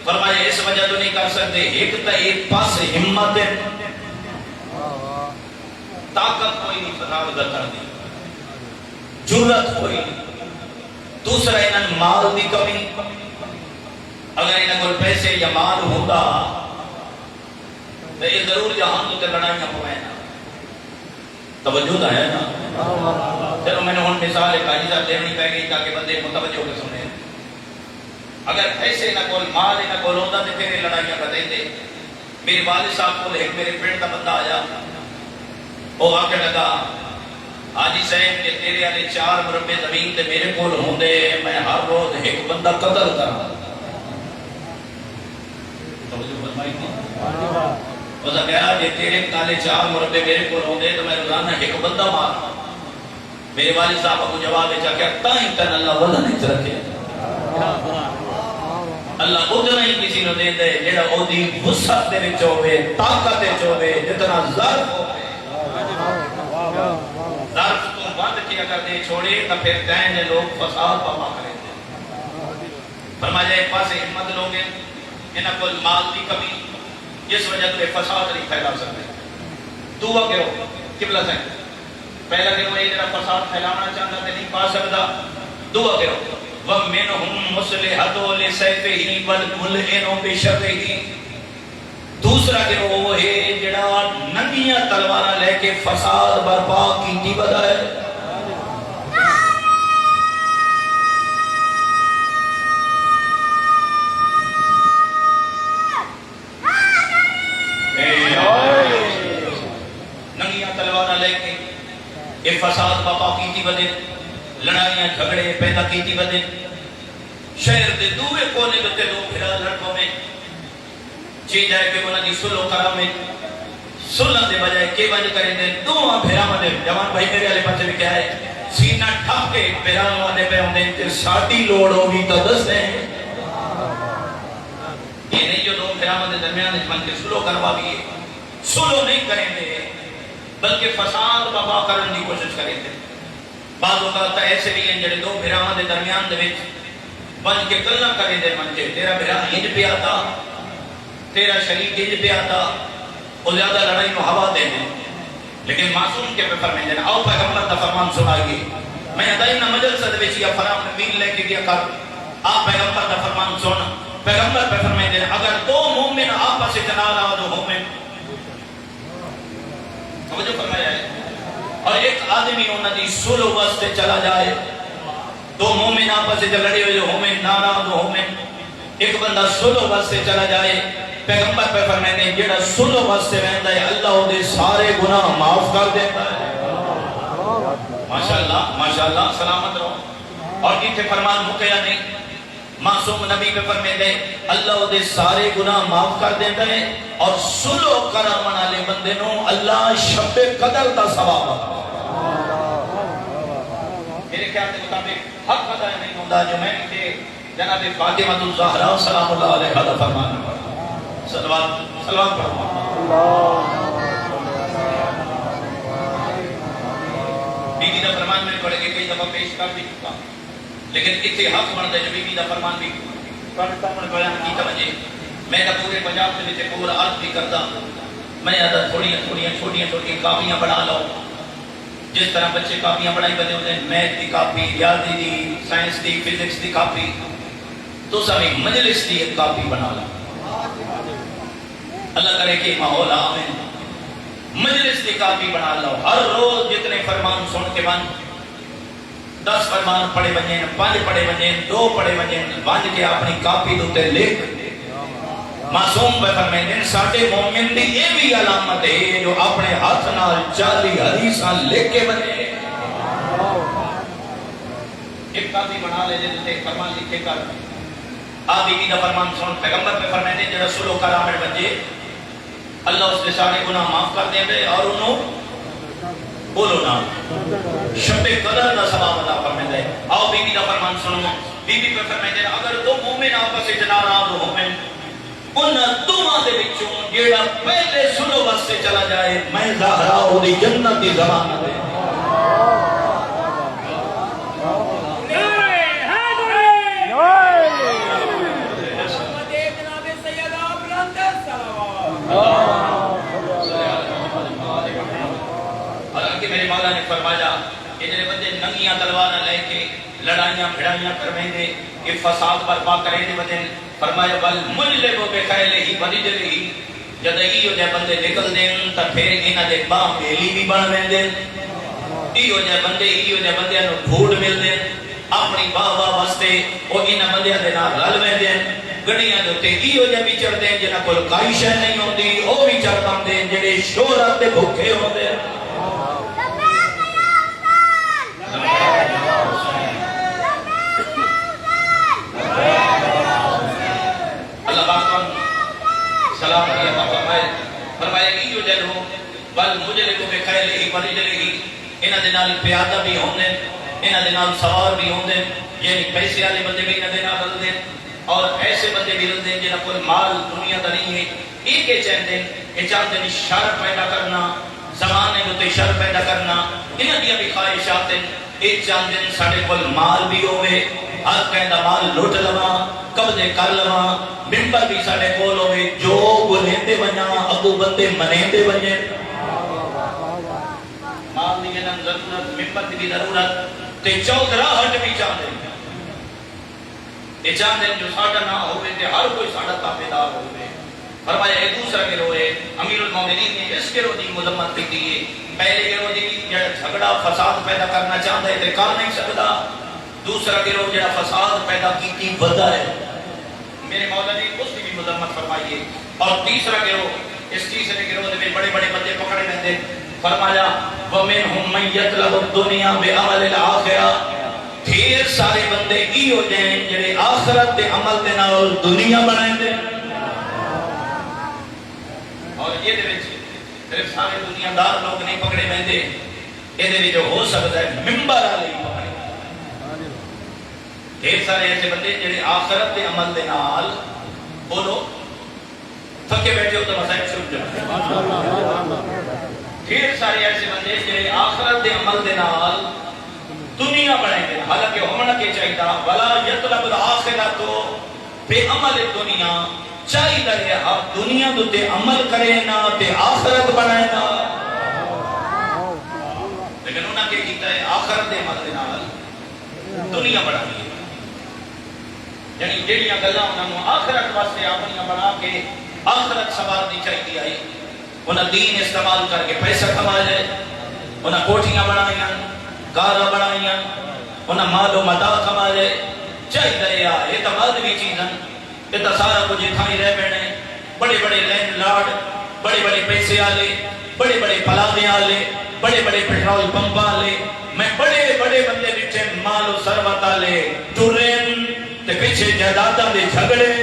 فرمایا اس وجہ تو نہیں کر سکتے ایک تا ایک پاس ہمت ہے طاقت کوئی نہیں فساد کر دی جرت کوئی نہیں. دوسرا انہاں مال دی کمی اگر انہاں کو پیسے یا مال ہوتا تو یہ ضرور جہان تو لڑائیاں پوائیں. توجہ ہے نا. چلو میں نے ہن مثال ایک عاجزہ دینی پے گئی تاکہ بندے متوجہ ہو کے سنیں. اگر ایسے نہ کوئی مال نہ کوئی ہوندا تے پھر لڑائیاں کر دے. میرے والد صاحب کو ایک میرے پنڈ دا بندہ آیا وہ آ کے لگا حاجی صاحب کہ تیرے والے 4 مربع زمین تے میرے کول ہوندے میں ہر روز ایک بندہ قتل کراں توجہ فرمائی نہیں اس نے کہا کہ تیرے والے 4 مربع میرے کول ہوندے تو میں روزانہ ایک بندہ مارا میرے والد صاحب کو جواب دے کہ تائیں تن اللہ وزن نہیں رکھے اللہ اتنا ہی کسی نو دے دے جڑا او دی وسعت دے وچ ہوے طاقت وچ ہوے جتنا ظرف ہوے ظرف تو بند کیا کر دے چھوڑے تو پھر کہیں لوگ فساد پاپا کریں گے فرمایا ایک پاس ہمت لوگ ہیں انہاں کو مال کی کمی جس وجہ سے فساد نہیں پھیلا سکتے دعا کرو قبلہ سے پہلا کہ وہ یہ فساد پھیلانا چاہتا ہے نہیں پا سکتا دعا کرو وَمِنْهُمْ مُصْلِحَةٌ لِسَيْفِهِ وَالْمُلْئِنُ بِشَرِّهِ دوسرا کہ وہ ہے جڑا ننگیاں تلواراں لے کے فساد برپا کیتی ودا ہے ننگیاں تلواراں لے کے یہ فساد برپا کیتی ودے لڑائیاں جھگڑے پیدا کیتی ودے شہر دے دوے کونے دے لوگ پھرا لڑکوں میں چی جائے کہ انہاں دی سلو کرام میں سلن دے بجائے کے وجہ کریں دے دوہاں پھرا مدے جوان بھائی میرے علیہ پاچے بھی کیا ہے سینہ ٹھپ کے پھرا مدے پہ ہوں دے تے ساٹی لوڑ ہوگی تو دس دیں یہ نہیں جو دو پھرا مدے درمیان من کے سلو کروا بھی ہے سلو نہیں کریں دے بلکہ فساد بابا کرن دی کوشش کریں دے بعض اوقات ایسے بھی ہیں جڑے دو بھراواں دے درمیان دے وچ بن کے گلاں کریں دے من کے تیرا بھرا انج پہ آتا تیرا شریک انج پہ آتا وہ زیادہ لڑائی کو ہوا دے دیں لیکن معصوم کے پہ فرمائیں دیں آؤ پیغمبر دا فرمان سنائیے میں ادائی نہ مجلس دے وچ یا فرام نبیل لے کے گیا کر آپ پیغمبر دا فرمان سن پیغمبر پہ فرمائیں دیں اگر دو مومن آپس سے جنالا دو مومن توجہ فرمایا ہے اور ایک آدمی انہاں دی سلو واسطے چلا جائے دو مومن آپس سے لڑے ہوئے مومن ناراض مومن ایک بندہ سلو واسطے چلا جائے پیغمبر پہ فرمائے نے جڑا سلو واسطے رہندا ہے اللہ دے سارے گناہ معاف کر دیتا ہے ماشاءاللہ سلامت رہو اور ایتھے فرمان مکیا نہیں معصوم نبی پہ فرمائے دے اللہ دے سارے گناہ معاف کر دیتا ہے اور سلو کرام والے بندے نو اللہ شب قدر دا ثواب میرے خیال کے مطابق حق ادا نہیں ہوتا جو میں کہ جناب فاطمہ الزہرا سلام اللہ علیہا دا فرمان صلوات پڑھو بی بی دا فرمان میں پڑھے کہ کئی دفعہ پیش کر بھی چکا لیکن اتنے حق بنتا ہے جو بی بی دا فرمان بھی بیان کی توجہ میں تو پورے پنجاب سے نیچے پورا عرض بھی کرتا میں ادھر چھوٹیاں کاپیاں بنا لو جس طرح بچے کاپیاں بنائی بنے ہوتے ہیں میتھ کی کاپی ریاضی دی سائنس دی فزکس دی کاپی تو سبھی مجلس دی ایک کاپی بنا لو اللہ کرے کہ ماحول آمین مجلس دی کاپی بنا لو ہر روز جتنے فرمان سن کے بن 10 فرمان پڑھے بنیں 5 پڑھے بنیں 2 پڑھے بنیں بن کے اپنی کاپی دوتے لکھ معصوم بے فرمائیں ساٹھے مومن دی یہ بھی علامت ہے جو اپنے ہاتھ نال 40 حدیثاں لکھ کے بنے ایک کاپی بنا لے جیسے فرمان لکھے کر آپ بی بی دا فرمان سن پیغمبر پہ فرمائیں جو رسول و کرامت بنجے اللہ اس کے سارے گناہ معاف کر دیں دے اور انہوں بولو نا شب قدر دا ثواب عطا فرمائیں دے آؤ بی بی دا فرمان سنو بی بی پہ فرمائیں دے اگر دو مومن آپس جنارا دو مومن انہاں دوہاں دے وچوں جیڑا پہلے سلو واسطے چلا جائے میں زہرا او دی جنت دی زبان دے حالانکہ میرے مولا نے فرمایا کہ جنہیں بندے ننگیاں تلواراں لے کے لڑائیاں بھڑائیاں کرویں دے کہ فساد برپا کریں دے بدے فرمایا بل مجلب بخیلہ ہی ورجلہ ہی جدہی ہو جائے بندے نکل دیں تا پھر انہاں دے باں بیلی بھی بن ویں دیں ای ہو جائے بندے انہوں پھوڑ مل دیں اپنی باوا واسطے او انہاں بندیاں دے نال رل ویں دیں گڑیاں دے تے ای ہو جائے بھی چڑھ دیں جنہاں کول کائی شے نہیں ہوندی او بھی چڑھ دیں جڑے شہرت دے بھوکے ہوندے اللہ پاک سلام علیہ فرمائے فرمایا کہ جو جلو بل مجرم بخیلہ ورجلہ انہاں دے نال پیادہ بھی ہوندے انہاں دے نال سوار بھی ہوندے یعنی پیسے والے بندے بھی انہاں دے نال رلدے اور ایسے بندے بھی رلدے جنہاں کوئی مال دنیا دا نہیں ہے یہ کہ چاہتے ہیں چاہتے ہیں شر پیدا کرنا زمانے کو شر پیدا کرنا انہاں دیا بھی خواہشات ہیں یہ چاہتے ہیں ساڑھے کول مال بھی ہوئے ہر کہندہ مال لوٹ لواں قبضے کر لواں ممبر بھی ساڑھے کول ہوئے جو بلیندے بنیا ابو بندے منیندے بنیا مال دی جنہاں ضرورت ممبر دی بھی ضرورت تے چودراہٹ بھی چاہتے ہیں یہ چاہتے ہیں جو ساڑھا نہ ہوئے تے ہر کوئی ساڑھا تابدار ہوئے فرمایا ایک دوسرا گروہ ہے امیر المومنین نے اس گروہ دی مذمت کی دی پہلے گروہ دی جڑا جھگڑا فساد پیدا کرنا چاہتا ہے تے کر نہیں سکتا دوسرا گروہ جڑا فساد پیدا کی وجہ ہے میرے مولا نے اس کی بھی مذمت فرمائی ہے اور تیسرا گروہ اس تیسرے گروہ میں بڑے بڑے بندے پکڑے لیندے فرمایا وَمِنْهُمْ مَنْ يَطْلَبُ الدُّنْيَا بِعَمَلِ الْآخِرَةِ ڈھیر سارے بندے ای ہو جائیں جڑے آخرت دے عمل دے نال دنیا بنائیں دے اور یہ دے وچ صرف سارے دنیا دار لوگ نہیں پکڑے ویندے یہ دے وچ ہو سکتا ہے منبر والے پکڑے ڈھیر سارے ایسے بندے جڑے آخرت دے عمل دے نال بولو تھکے بیٹھے ہو تو مسائل سن جاؤ ڈھیر سارے ایسے بندے جڑے آخرت دے عمل دے نال دنیا بنائیں گے حالانکہ ہونا کے چاہیے ولا یطلب الآخرۃ بعمل الدنیا چاہیے ہے آپ دنیا تے عمل کریں نا تے آخرت بنائیں نا لیکن انہاں کے کیتا ہے آخرت دے عمل دے نال دنیا بنانی ہے یعنی جڑیاں گلاں انہاں آخرت واسطے اپنی بنا کے آخرت سوارنی چاہیے ہے انہاں دین استعمال کر کے پیسہ کما لے انہاں کوٹھیاں بنائیاں کارا بنائیاں انہاں مال و متا کما لے چاہیے یہ تو مادوی چیزاں یہ تو سارا کچھ اتھائی رہ بینے بڑے بڑے لینڈ لارڈ بڑے بڑے پیسے آلے بڑے بڑے پلادے آلے بڑے بڑے پیٹرول پمپ آلے میں بڑے بڑے بندے پیچھے مال و ثروت آلے ٹورین تے پیچھے جائیداداں دے جھگڑے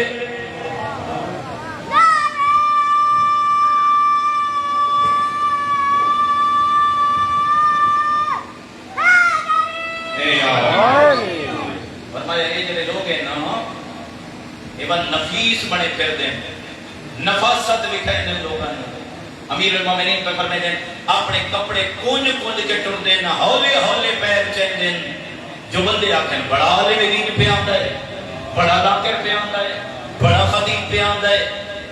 فرمایا یہ جڑے لوگ ہیں نا یہ نفیس بنے پھر دیں نفاست لکھے ہیں لوگوں نے امیر المومنین پہ فرمائے ہیں اپنے کپڑے کونج کونج کے ٹر دیں ہولے ہولے پیر چین دیں جو بندے آکھیں بڑا عالم دین پہ آندا ہے بڑا ذاکر پہ آندا ہے بڑا خطیب پہ آندا ہے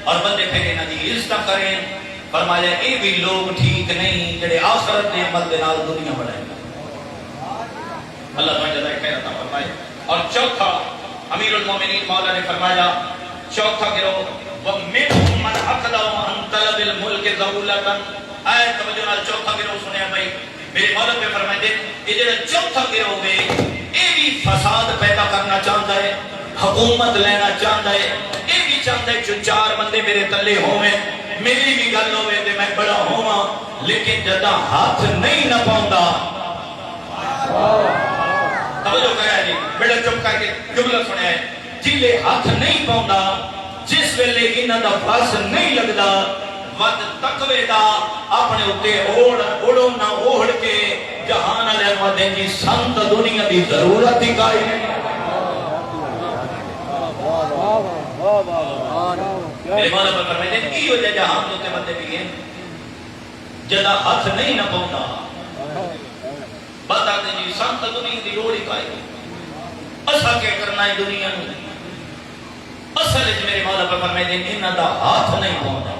اور بندے پھر انہاں دی عزت کریں فرمایا یہ بھی لوگ ٹھیک نہیں جڑے آخرت دے عمل دے نال دنیا بنائیں اللہ تعالیٰ جزائے خیر عطا فرمائے اور چوتھا امیر المومنین مولا نے فرمایا چوتھا گروہ وَمِنْهُمْ مَنْ أَخْذَهُ عَنْ طَلَبِ الْمُلْكِ ذَوْلَةً آیت توجہ نال چوتھا گروہ سنیا بھائی میرے مولا پہ فرمائے دے یہ جڑا چوتھا گروہ ہے یہ بھی فساد پیدا کرنا چاہتا ہے حکومت لینا چاہتا ہے یہ بھی چاہتا ہے جو چار بندے میرے تلے ہوئے میری بھی گل ہوئے تے میں بڑا ہوا لیکن جدا ہاتھ نہیں نہ پاؤندا توجہ کریا جی بیٹا چپ کر کے جملہ سنیا ہے جلے ہاتھ نہیں پاؤندا جس ویلے انہاں دا فرض نہیں لگدا ود تقوی دا اپنے اوتے اوڑو نہ اوڑ کے جہان والے ودے جی سنت دنیا دی ضرورت ہی کائی نہیں میرے مولا پر فرمائے دے کی ہو جائے جہان دوتے بندے بھی ہیں جدا ہاتھ نہیں نہ پاؤندا بتا دیں جی سنت دنیا دی لوڑ ہی کائی اسا کیا کرنا ہے دنیا میں اصل ہے میرے مولا پر فرمائے دیں انہاں دا ہاتھ نہیں پاؤندا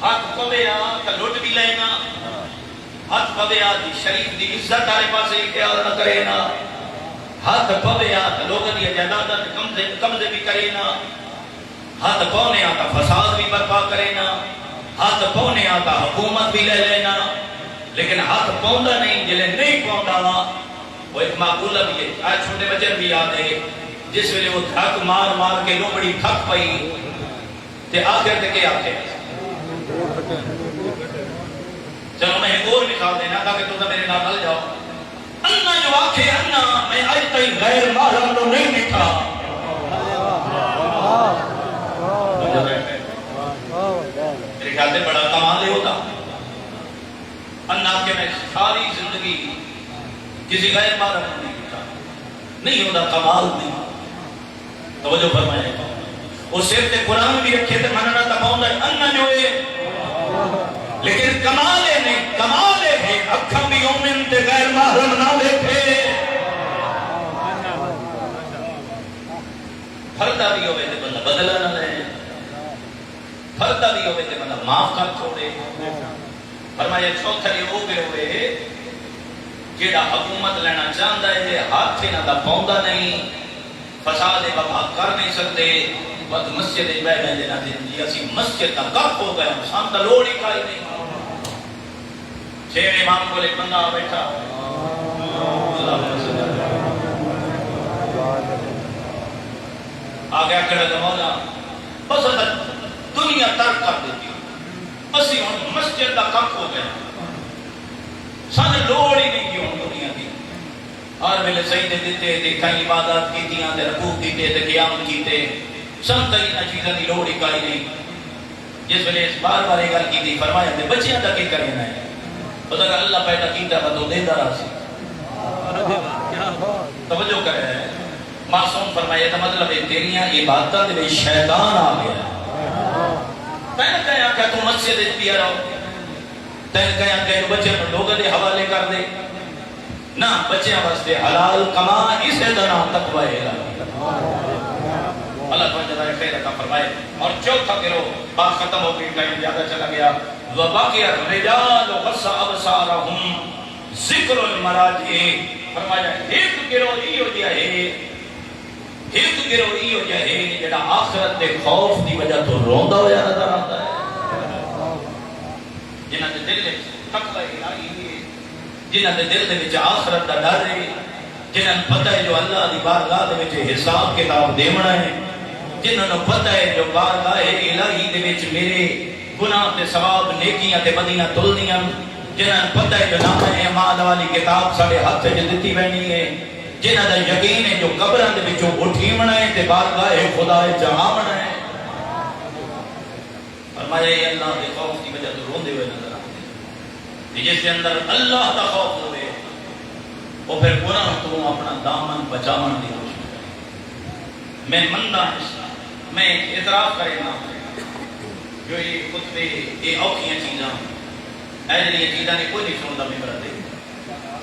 ہاتھ پویا تو لوٹ بھی لینا ہاتھ پویا دی شریف دی عزت آرے پاسے خیال نہ کرے نا ہاتھ پویا تو لوگوں دی جائیداد قبضے بھی کرے نا ہاتھ پونے آتا فساد بھی برپا کرے نا ہاتھ پونے آتا حکومت بھی لے لینا لیکن ہاتھ پوندا نہیں جلے نہیں پوندا وہ ایک معقولہ بھی ہے آج چھوٹے بچے بھی یاد ہے جس ویلے وہ دھک مار مار کے لومڑی تھک پئی تے آخر تے کیا آتے چلو میں ایک اور مثال دینا تاکہ تو میرے نام مل جاؤ انا جو آنکھیں انا میں آج تئی غیر محرم تو نہیں دیکھا کسی غیر محرم نے نہیں کیتا، نہیں ہوتا کمال نہیں. توجہ فرمائے وہ صرف تے قرآن بھی رکھے تے مننا تا پاؤندا اننا جو ہے، لیکن کمال نہیں، کمال ہے اکھاں بھی مومن تے غیر محرم نہ دیکھے. پھردا بھی ہوئے تے بندہ بدلا نہ لے، پھردا بھی ہوئے تے بندہ معاف کر چھوڑے. فرمایا چوتھا یہ وہ ہوئے جیڑا حکومت لینا چاہتا ہے ہاتھ نہ دا پاؤندا نہیں، فساد بابا کر نہیں سکتے. وقت مسجد بہ گئے نہ جی اسی مسجد کا کپ ہو گیا، سان تا لوڑ ہی کائی نہیں. چھے امام کو ایک بندہ بیٹھا آگیا کہہ رہا مولا بس دنیا ترک کر دیتی، اسی ہوں مسجد کا کپ ہو گیا، سان لوڑ ہی نہیں کیوں دنیا کی. ہر ویلے سجدے دیتے تے کئی عبادت کیتیاں تے رکوع کیتے تے قیام کیتے، سن کئی نہ چیزاں دی لوڑ ہی کائی نہیں. جس ویلے اس بار بار گل کیتی فرمایا تے بچیاں دا کی کرنا ہے، پتہ کہ اللہ پیدا کیتا تو دیندا رہا سی. توجہ کرے معصوم فرمایا تو مطلب ہے تیریاں عبادتاں دے وچ شیطان آ گیا. تین کہیا کہ تو مسجد وچ پیا رہو، تین کہیا کہ بچے نوں لوگاں دے حوالے کر دے، نہ بچیاں واسطے حلال کما، اسے دا نام تقوی ہے. اللہ تعالیٰ جزائے خیر عطا فرمائے. اور چوتھا گروہ بات ختم ہو گئی، ٹائم زیادہ چلا گیا. وَبَقِيَ الرِّجَالُ غَضَّ أَبْصَارَهُمْ ذِكْرُ الْمَرَاجِعِ. فرمایا ایک گروہ یہ ہو گیا ہے، ایک گروہ یہ ہو گیا ہے جڑا آخرت کے خوف دی وجہ تو روندا ہوا نظر آتا ہے. جنہاں دے دل وچ تقوی الہی ہے، جنہاں دے دل دے وچ آخرت دا ڈر ہے، جنہاں نوں پتہ ہے جو اللہ دی بارگاہ دے وچ حساب کتاب دیونا ہے، جنہاں نوں پتہ ہے جو بارگاہ الہی دے وچ میرے گناہ تے ثواب نیکیاں تے بدیاں تلنیاں، جنہاں نوں پتہ ہے جو نام اعمال والی کتاب ساڈے ہاتھ وچ دتی وینی ہے، جنہاں دا یقین ہے جو قبراں دے وچوں اٹھیونا ہے تے بارگاہ خدا وچ آونا ہے. فرمایا یہ اللہ دے خوف دی وجہ تو روندے ہوئے نظر آتے ہیں. جس کے اندر اللہ دا خوف ہوئے وہ پھر گناہ تو اپنا دامن بچاون دی کوشش کرے. میں مندہ میں اعتراف کرنا جو یہ خطبے یہ اوکھیاں چیزاں ایجلیاں چیزاں نے کوئی نہیں سنتا ممبر دے.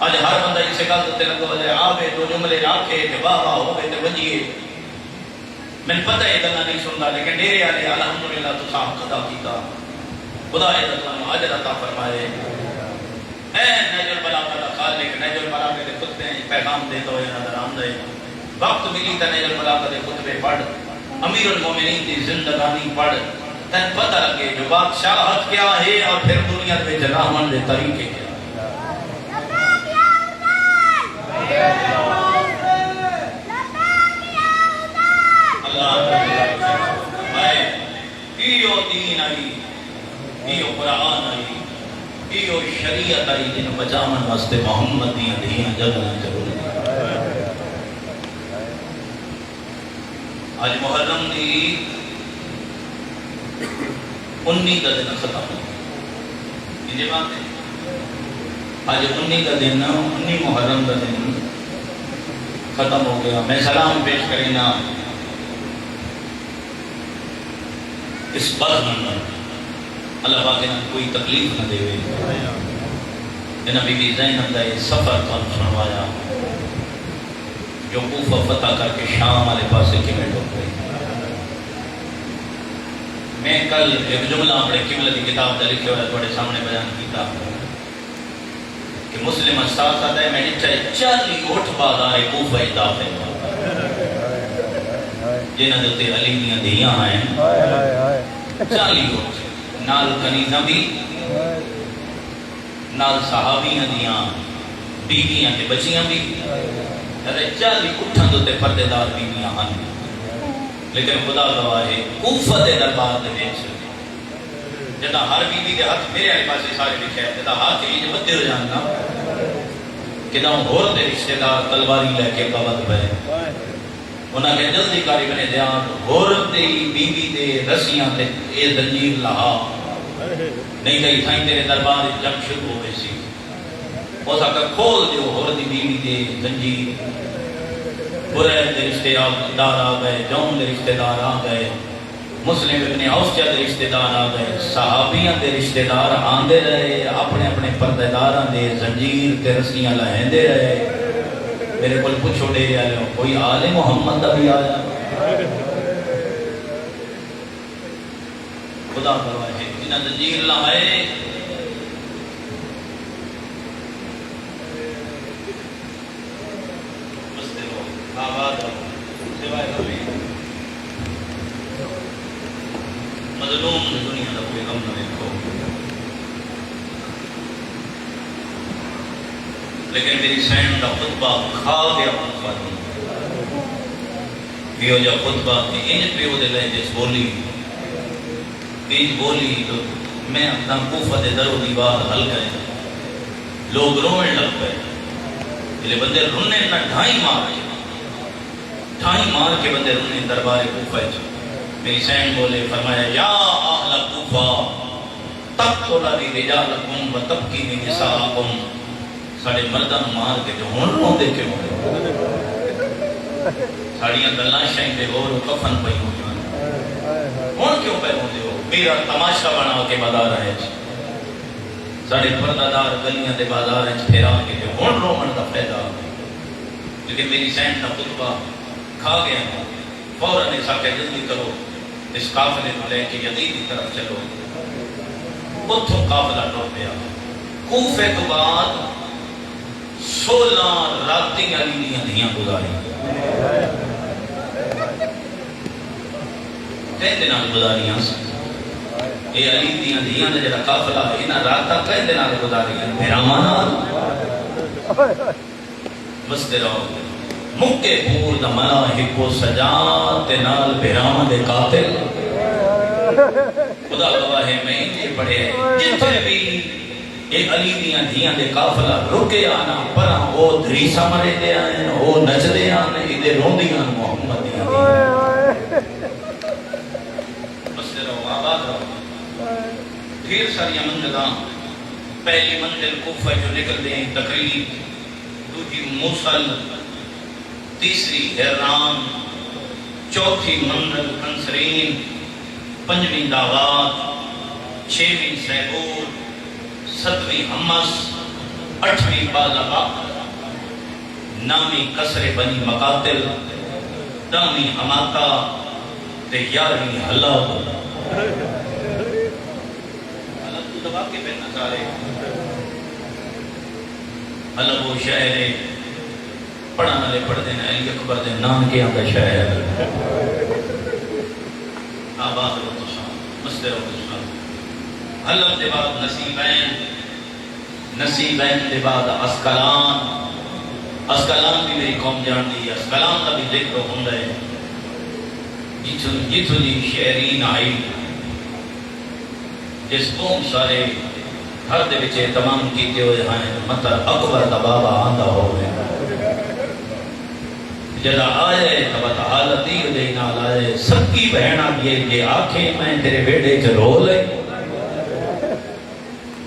آج ہر بندہ اسے گل تے لگا جائے آوے دو جملے آکھے تے واہ واہ ہوے تے وجیے. میں پتہ ہے گلاں نہیں سنتا، لیکن ڈیرے والے الحمدللہ تو صاحب خدا کیتا، خدا اللہ اجر عطا فرمائے. اے نجل بلاغہ دا خالق، نجل بلاغہ دے خطبے پیغام دیتا ہوئے نظر آندا ہے. وقت ملی تے نجل بلاغہ دے خطبے پڑھ، امیر المومنین دی زندگانی پڑھ، تن پتہ لگے جو بادشاہت کیا ہے اور پھر دنیا میں رحمن دے طریقے کیا. ایو دین آئی، ایو قرآن آئی، ایو شریعت آئی جن بچامن واسطے محمد دیاں دیاں جگہ ضروری. آج محرم دی 19 کا دن ختم ہو گیا. یہ بات ہے آج 19 کا دن 19 محرم کا دن ختم ہو گیا. میں سلام پیش کرینا اس بات میں اللہ پاک نے کوئی تکلیف نہ دے ہوئے. نبی بی زینب کا یہ سفر تو سنوایا جو کوفہ فتح کر کے شام والے پاسے کیویں ڈوب گئی. میں کل ایک جملہ اپنے قبلہ کی کتاب کا لکھے ہوا تھوڑے سامنے بیان کیتا کہ مسلم استاد ہے میں نے 40 اٹھ بازار کوفہ داخل جنہاں دے علی دیاں دیاں ہیں 40 اٹھ نال کنیزاں بھی نال صحابیاں دیاں بیویاں تے بچیاں بھی 40 اٹھاں تے پردے دار بیویاں ہیں. لیکن خدا گواہ ہے کوفہ دے دربار دے وچ جدا ہر بیوی دے ہاتھ میرے والے پاسے سارے لکھے ہیں جدا ہاتھ یہ بدے ہو جانا کہ نہ ہور دے رشتہ دار تلواری لے کے بغد پے انہاں نے جلدی کاری بنے دیان ہور تے بیوی دے رسیاں تے اے زنجیر لہا نہیں تے تھائیں تیرے دربار وچ جنگ شروع ہو گئی سی. اس آکا کھول دیو ہور دی بیوی دے زنجیر برائے دے رشتے دار آ گئے جون دے رشتے دار آ گئے مسلم ابن اوسجہ دے رشتے دار آ گئے صحابیاں دے رشتے دار آندے رہے اپنے اپنے پردے داراں دے زنجیر تے رسیاں لہندے رہے میرے کول پوچھو ڈیرے آلے ہو کوئی آل محمد دا بھی آیا خدا کروائے انہاں زنجیر لہائے آباد سوائے کبھی مظلوم دنیا کا کوئی غم نہ دیکھو لیکن میری سین کا خطبہ کھا گیا خطبہ پیو جا خطبہ انج پیو دے لے جس بولی انج بولی تو میں اپنا کوفہ دے در و دیوار حل گئے لوگ رونے لگ گئے جلے بندے رونے نہ ڈھائی مار کے بندے رونے دربار کوفہ میری سین بولے فرمایا یا اہل کوفہ تقتل رجالکم و تبکی نساءکم ساڑے مردان مار کے جو ہون رو دے کے ہوئے ساڑیاں گلان شاہیں پہ غور و کفن پہ ہو جانا ہون کیوں پہ ہو دے ہو میرا تماشا بنا کے بازار ہے ساڑے پردادار گلیاں دے بازار ہے پھیرا کے جو ہون رو من کا پیدا لیکن میری سین کا خطبہ کھا گیا ہوں فوراں ایسا کہ جلدی کرو اس قافلے کو لے کے یزید کی طرف چلو اتھوں قافلہ ٹر پیا کوفے تو بعد 16 راتیں علی دیاں دھیاں گزاری کہیں دنال گزاریاں اے علی دیاں دھیاں نے جڑا قافلہ انہاں راتاں کہیں دنال گزاریاں بھیرامانا بستے رہو مکے پور دا ملاحق و سجاد تے نال بھیرام دے قاتل خدا گواہ ہے میں انجھے پڑھے جتنے بھی ایک علی دیاں دھیاں دے قافلہ رکے آنا پرہاں وہ دریسہ مرے دے آئیں وہ نچ دے آنے ادھے روندیاں محمد دیاں بستے رہو آباد رہو ڈھیر ساریاں منزلاں پہلی منزل کوفہ جو نکل دیں تقریب دوسری موصل تیسری حیران چوتھی منزل کنسرین پنجویں دعوات چھویں سیبور ستویں حمص اٹھویں بالغا نامی کسر بنی مقاتل دامی حماقہ تے 11ویں حلب حلب تو دبا کے پہننا چاہ رہے حلب و شہر پڑھانا لے پڑھ دینا علی اکبر دے نام کے آنگا شہر آباد و تشان مصدر و تشان حلب دے بعد نصیبین دے بعد اسکلان بھی میری قوم جان دی اسکلان کا بھی ذکر ہوں گے جتو جی شہرین آئی جس قوم سارے ہر دے بچے تمام کیتے ہوئے ہیں مطلب اکبر دا بابا آندہ ہو گئے جدا آئے تبت حالتی دے نال آئے سب کی بہنہ دیئے کہ آنکھیں میں تیرے بیٹے چھ رو لے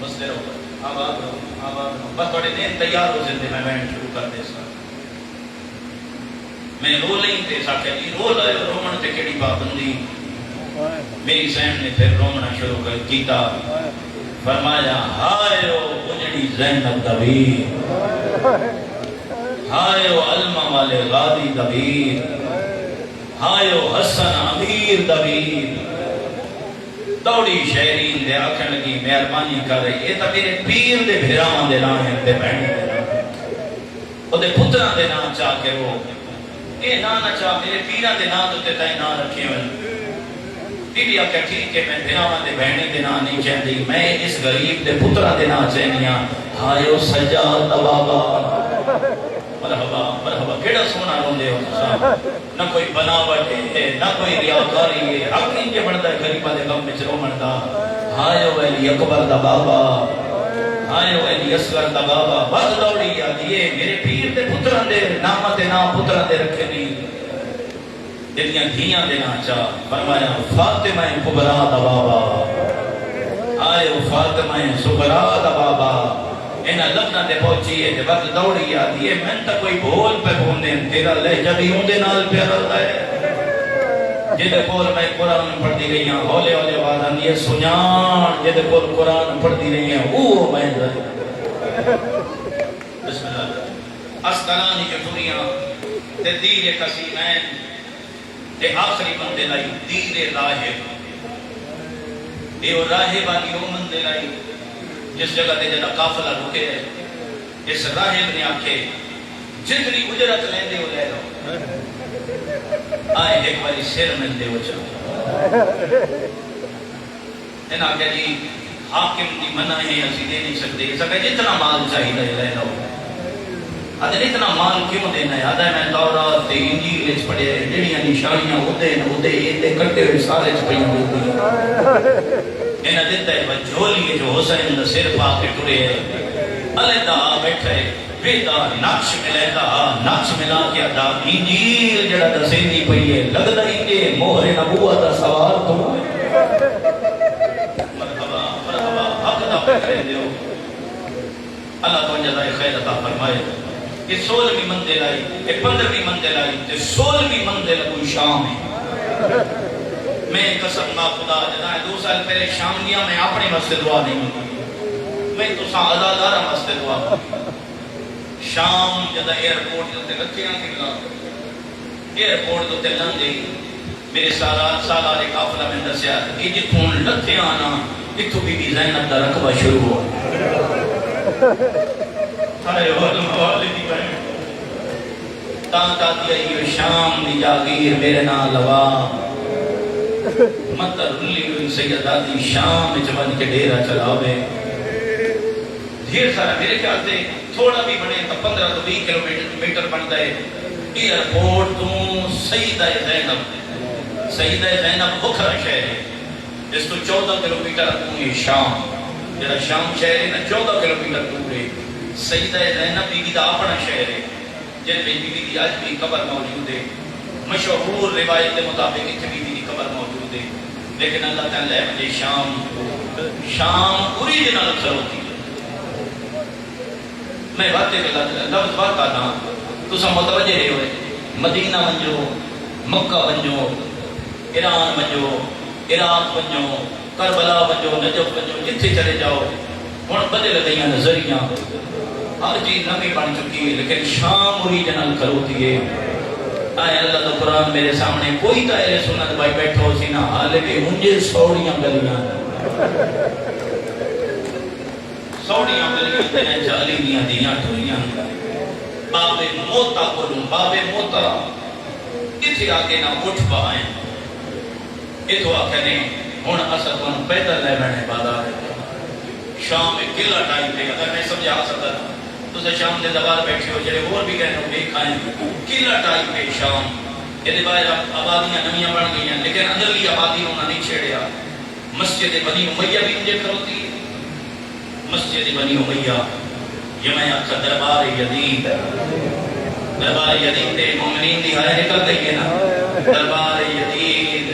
بس دے رہو آباد رہو بس توڑے دین تیار ہو زندے میں بہن شروع کر دے سا میں رو لیں تے سا کہ رو لے رومن تے کیڑی پابندی میری سین نے پھر رومنا شروع کر کیتا فرمایا ہائے او اجڑی زینب دبیر ہائے او علمہ والے غادی دبیر ہائے او حسن امیر دبیر دوڑی شہرین دے آکھن لگی مہربانی کر رہی یہ تا میرے پیر دے بھیران دے نام دے بہن دے نام او دے پتران دے نام چاہ کے وہ اے نہ چاہ میرے پیران دے نام تے تائیں نام رکھے ہوئے بی بی آکھا ٹھیک ہے میں بھیران دے بہنی دے نام نہیں چاہ دی میں اس غریب دے پتران دے نام چاہنیاں ہائے او سجاد بابا مرحبا مرحبا کیڑا سونا روندے ہو تسا نہ کوئی بناوٹ ہے نہ کوئی ریاکاری ہے حق نہیں کے بڑھتا ہے غریبہ دے غم وچ رومن دا ہائے او علی اکبر دا بابا ہائے او علی اصغر دا بابا بد دوڑی آدیے میرے پیر دے پتران دے نام تے نام پتران دے رکھے نہیں جنیاں دھیاں دے نا چاہ فرمایا فاطمہ کبرا دا بابا آئے او فاطمہ سبرا دا بابا اینا لفظاں تے پہنچی ہے جب وقت دوڑی آتی ہے میں تا کوئی بھول پہ بھوندے تیرا لہجہ بھی ہوں دے نال پیارا ہے جدے کول میں قرآن پڑھ دی رہی ہوں ہولے ہولے آواز آندی ہے سنیان جدے کول قرآن پڑھ دی رہی ہیں اوہ میں بسم اللہ اسقلانی جو دنیا تے دیر قسیمین تے آخری بندے لائی دیر راہب یہ راہب والی وہ بندے لائی جس جگہ تے جدا قافلہ رکے ہے اس راہب نے آکھے جتنی اجرت لیندے ہو لے لو آئے ایک والی سر ملتے ہو چاہو انہاں کہ جی حاکم دی منع ہے اسی دے نہیں سکتے اس کہ جتنا مال چاہیے لے لو ادھر اتنا مال کیوں دینا ہے ادھر میں تورات تے انجیل وچ پڑھے جڑیاں نشانیاں ہوتے یہ کٹے ہوئے سارے چ پئی ہوندی انہاں دتا ہے بجولی جو حسین دا سر پا کے ٹرے ہے علیحدہ بیٹھے ویدا نقش ملا کے ادا انجیل جڑا دسیندی پئی ہے لگدا ہی کہ مہر نبوت دا سوال تو مرحبا حق دا پکڑے دیو اللہ تو جزائے خیر عطا فرمائے کہ 16ویں منزل آئی کہ 15ویں منزل آئی کہ 16ویں منزل کوئی شام ہے میں قسم با خدا جدا 2 سال پہلے شام گیا میں اپنے واسطے دعا نہیں مانگی میں تو سا آزادارہ واسطے دعا مانگی شام جدا ایئرپورٹ تے رکھیاں کلا ایئرپورٹ تے لنگ گئی میرے سالارے قافلہ میں دسیا کہ جتھوں لتھے آنا اتھوں بی بی زینب دا رقبہ شروع ہوا ہائے والدی بہن تاں دادی آئی شام دی جاگیر میرے نال لوا مت رلی ہوئی سیدادی شام وچ ون کے ڈیرا چلاوے ڈھیر سارا میرے خیال سے تھوڑا بھی بنے تو 15 تو 20 کلومیٹر بنتا ہے ایئرپورٹ تو سیدہ زینب بکھرا شہر ہے اس تو 14 کلومیٹر تو یہ شام جڑا شام شہر ہے نا 14 کلومیٹر دور ہے سیدہ زینب بی بی دا اپنا شہر ہے جن میں بی بی دی آج بھی قبر موجود ہے مشہور روایت کے مطابق اتنے بی بی دی قبر موجود ہے لیکن اللہ تعالیٰ مجھے شام اوریجنل ہوتی ہے میں باتیں لفظ بات آتا تو سب متوجہ رہے ہوئے مدینہ منجو مکہ منجو ایران منجو عراق منجو کربلا منجو نجف منجو جتھے چلے جاؤ ہن بدل گئیاں نظریاں ہر چیز نمی بن چکی ہے لیکن شام اوریجنل کروتی ہے آئے اللہ تو قرآن میرے سامنے کوئی تا اہل سنت بھائی بیٹھو سی نہ حال بھی انجے سوڑیاں گلیاں تینے چالی دیاں دیاں ٹھوریاں باب موتا کلوں باب موتا کسی آگے نہ اٹھ پائیں اتو آکھنے ہون اصل کون پیدل لے بڑھنے بازار شام میں قلعہ ٹائم پہ اگر میں سمجھا سکتا تو سے شام دے دوار بیٹھے ہو جڑے اور بھی کہنے ہو بے کھائیں قلعہ ٹائم پہ شام یہ باہر آبادیاں نمیاں بڑھ گئی ہیں لیکن اندرلی آبادی انہوں نے نہیں چھیڑیا مسجد بنی امیہ بھی مجھے کروتی ہے مسجد بنی امیہ یہ میں آپ کا دربار یزید تے مومنین دی ہائے نکل گئی ہے نا دربار یزید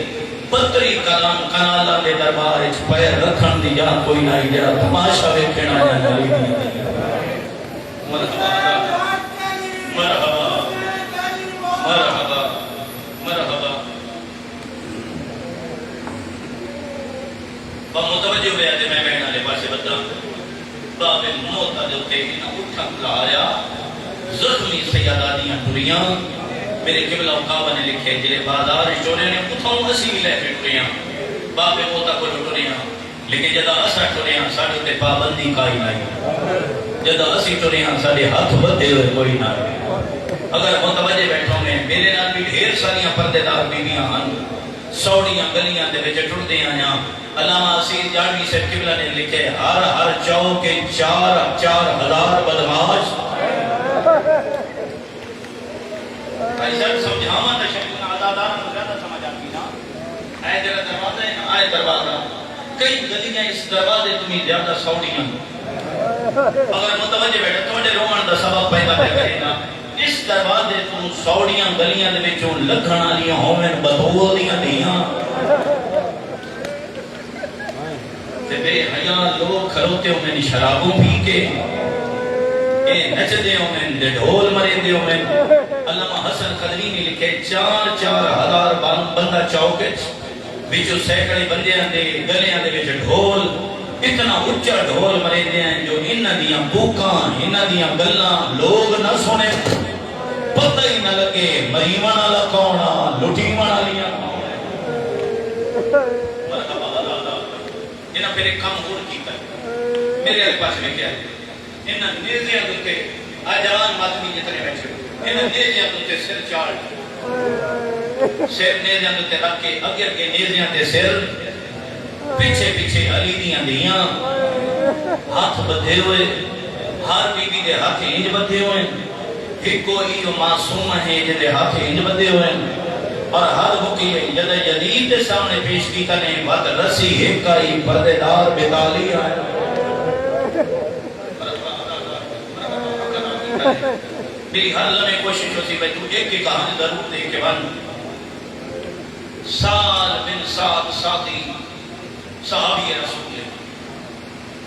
پتری کنالا دے دربار اچ پیر رکھن دی جان کوئی نہیں جڑا تماشا ویکھنا جانا لی مرحبا مرحبا مرحبا مرحبا متوجہ ہوئے آتے میں بہن والے پاسے بتا باب موتا جو تے انہاں اٹھا لایا زخمی سیادادیاں ٹریاں میرے قبلہ اقابہ نے لکھے جلے بازار چونے نے اتھوں اسی لے کے ٹریاں باب موتا کو ٹریاں لیکن جدا اسا ٹریاں ساڑھے تے پابندی کائی نہیں جدا اسی ٹریاں ساڑھے ہاتھ بدے ہوئے کوئی نہ اگر متوجہ بیٹھوں میں میرے نال بھی ڈھیر ساریاں پردے دار بیویاں ہن سوڑیاں گلیاں دے وچ ٹردے آیاں علامہ اسیر جانوی سے قبلہ نے لکھے ہر چوک کے 4,000 بدماش ایسا سمجھاواں تے شکل آزادار زیادہ سمجھ آتی نا اے جڑا دروازہ ہے نا آئے دروازہ کئی گلیاں اس دروازے تمہیں زیادہ سوڑیاں اگر متوجہ بیٹھے تھوڑے رومن دا سبب پیدا کرے نا اس دروازے تو سوڑیاں گلیاں دے وچوں لگھن والیاں ہوویں بدبو دیاں دیاں تے بے حیا لوگ کھروتے ہوئے شرابوں پی کے یہ نچدے ہوئے دے ڈھول مرے ہوئے علامہ حسن قدری نے لکھے 4,000 بندہ چوکچ بچو سینکڑے بندیاں دے گلیاں دے بچ ڈھول اتنا اچھا ڈھول مرے ہیں جو انہاں دیاں بوکاں انہاں دیاں گلاں لوگ نہ سنے پتہ ہی نہ لگے مریواں والا کون لٹیواں والیاں انہاں پھر ایک کام اور کیتا میرے والے پاس میں کیا انہاں نیزیاں دے اجان ماتمی جتنے بیٹھے انہاں نیزیاں دے سر چاڑ سر نیزیاں دے رکھ کے اگے اگے نیزیاں دے سر پیچھے پیچھے علی دیاں دیاں ہاتھ بدھے ہوئے ہر بی بی دے ہاتھ انج بدھے ہوئے ایک کوئی جو معصوم ہے جن دے ہاتھ انج بدھے ہوئے اور ہر مکی جد جدید دے سامنے پیش کی کنے بات رسی ایک کائی پردے دار بیتالی آئے میری ہر لمحے کوشش ہوتی ہے تو ایک ایک کہانی ضرور دے کے بن سال بن سال ساتھی صحابی رسول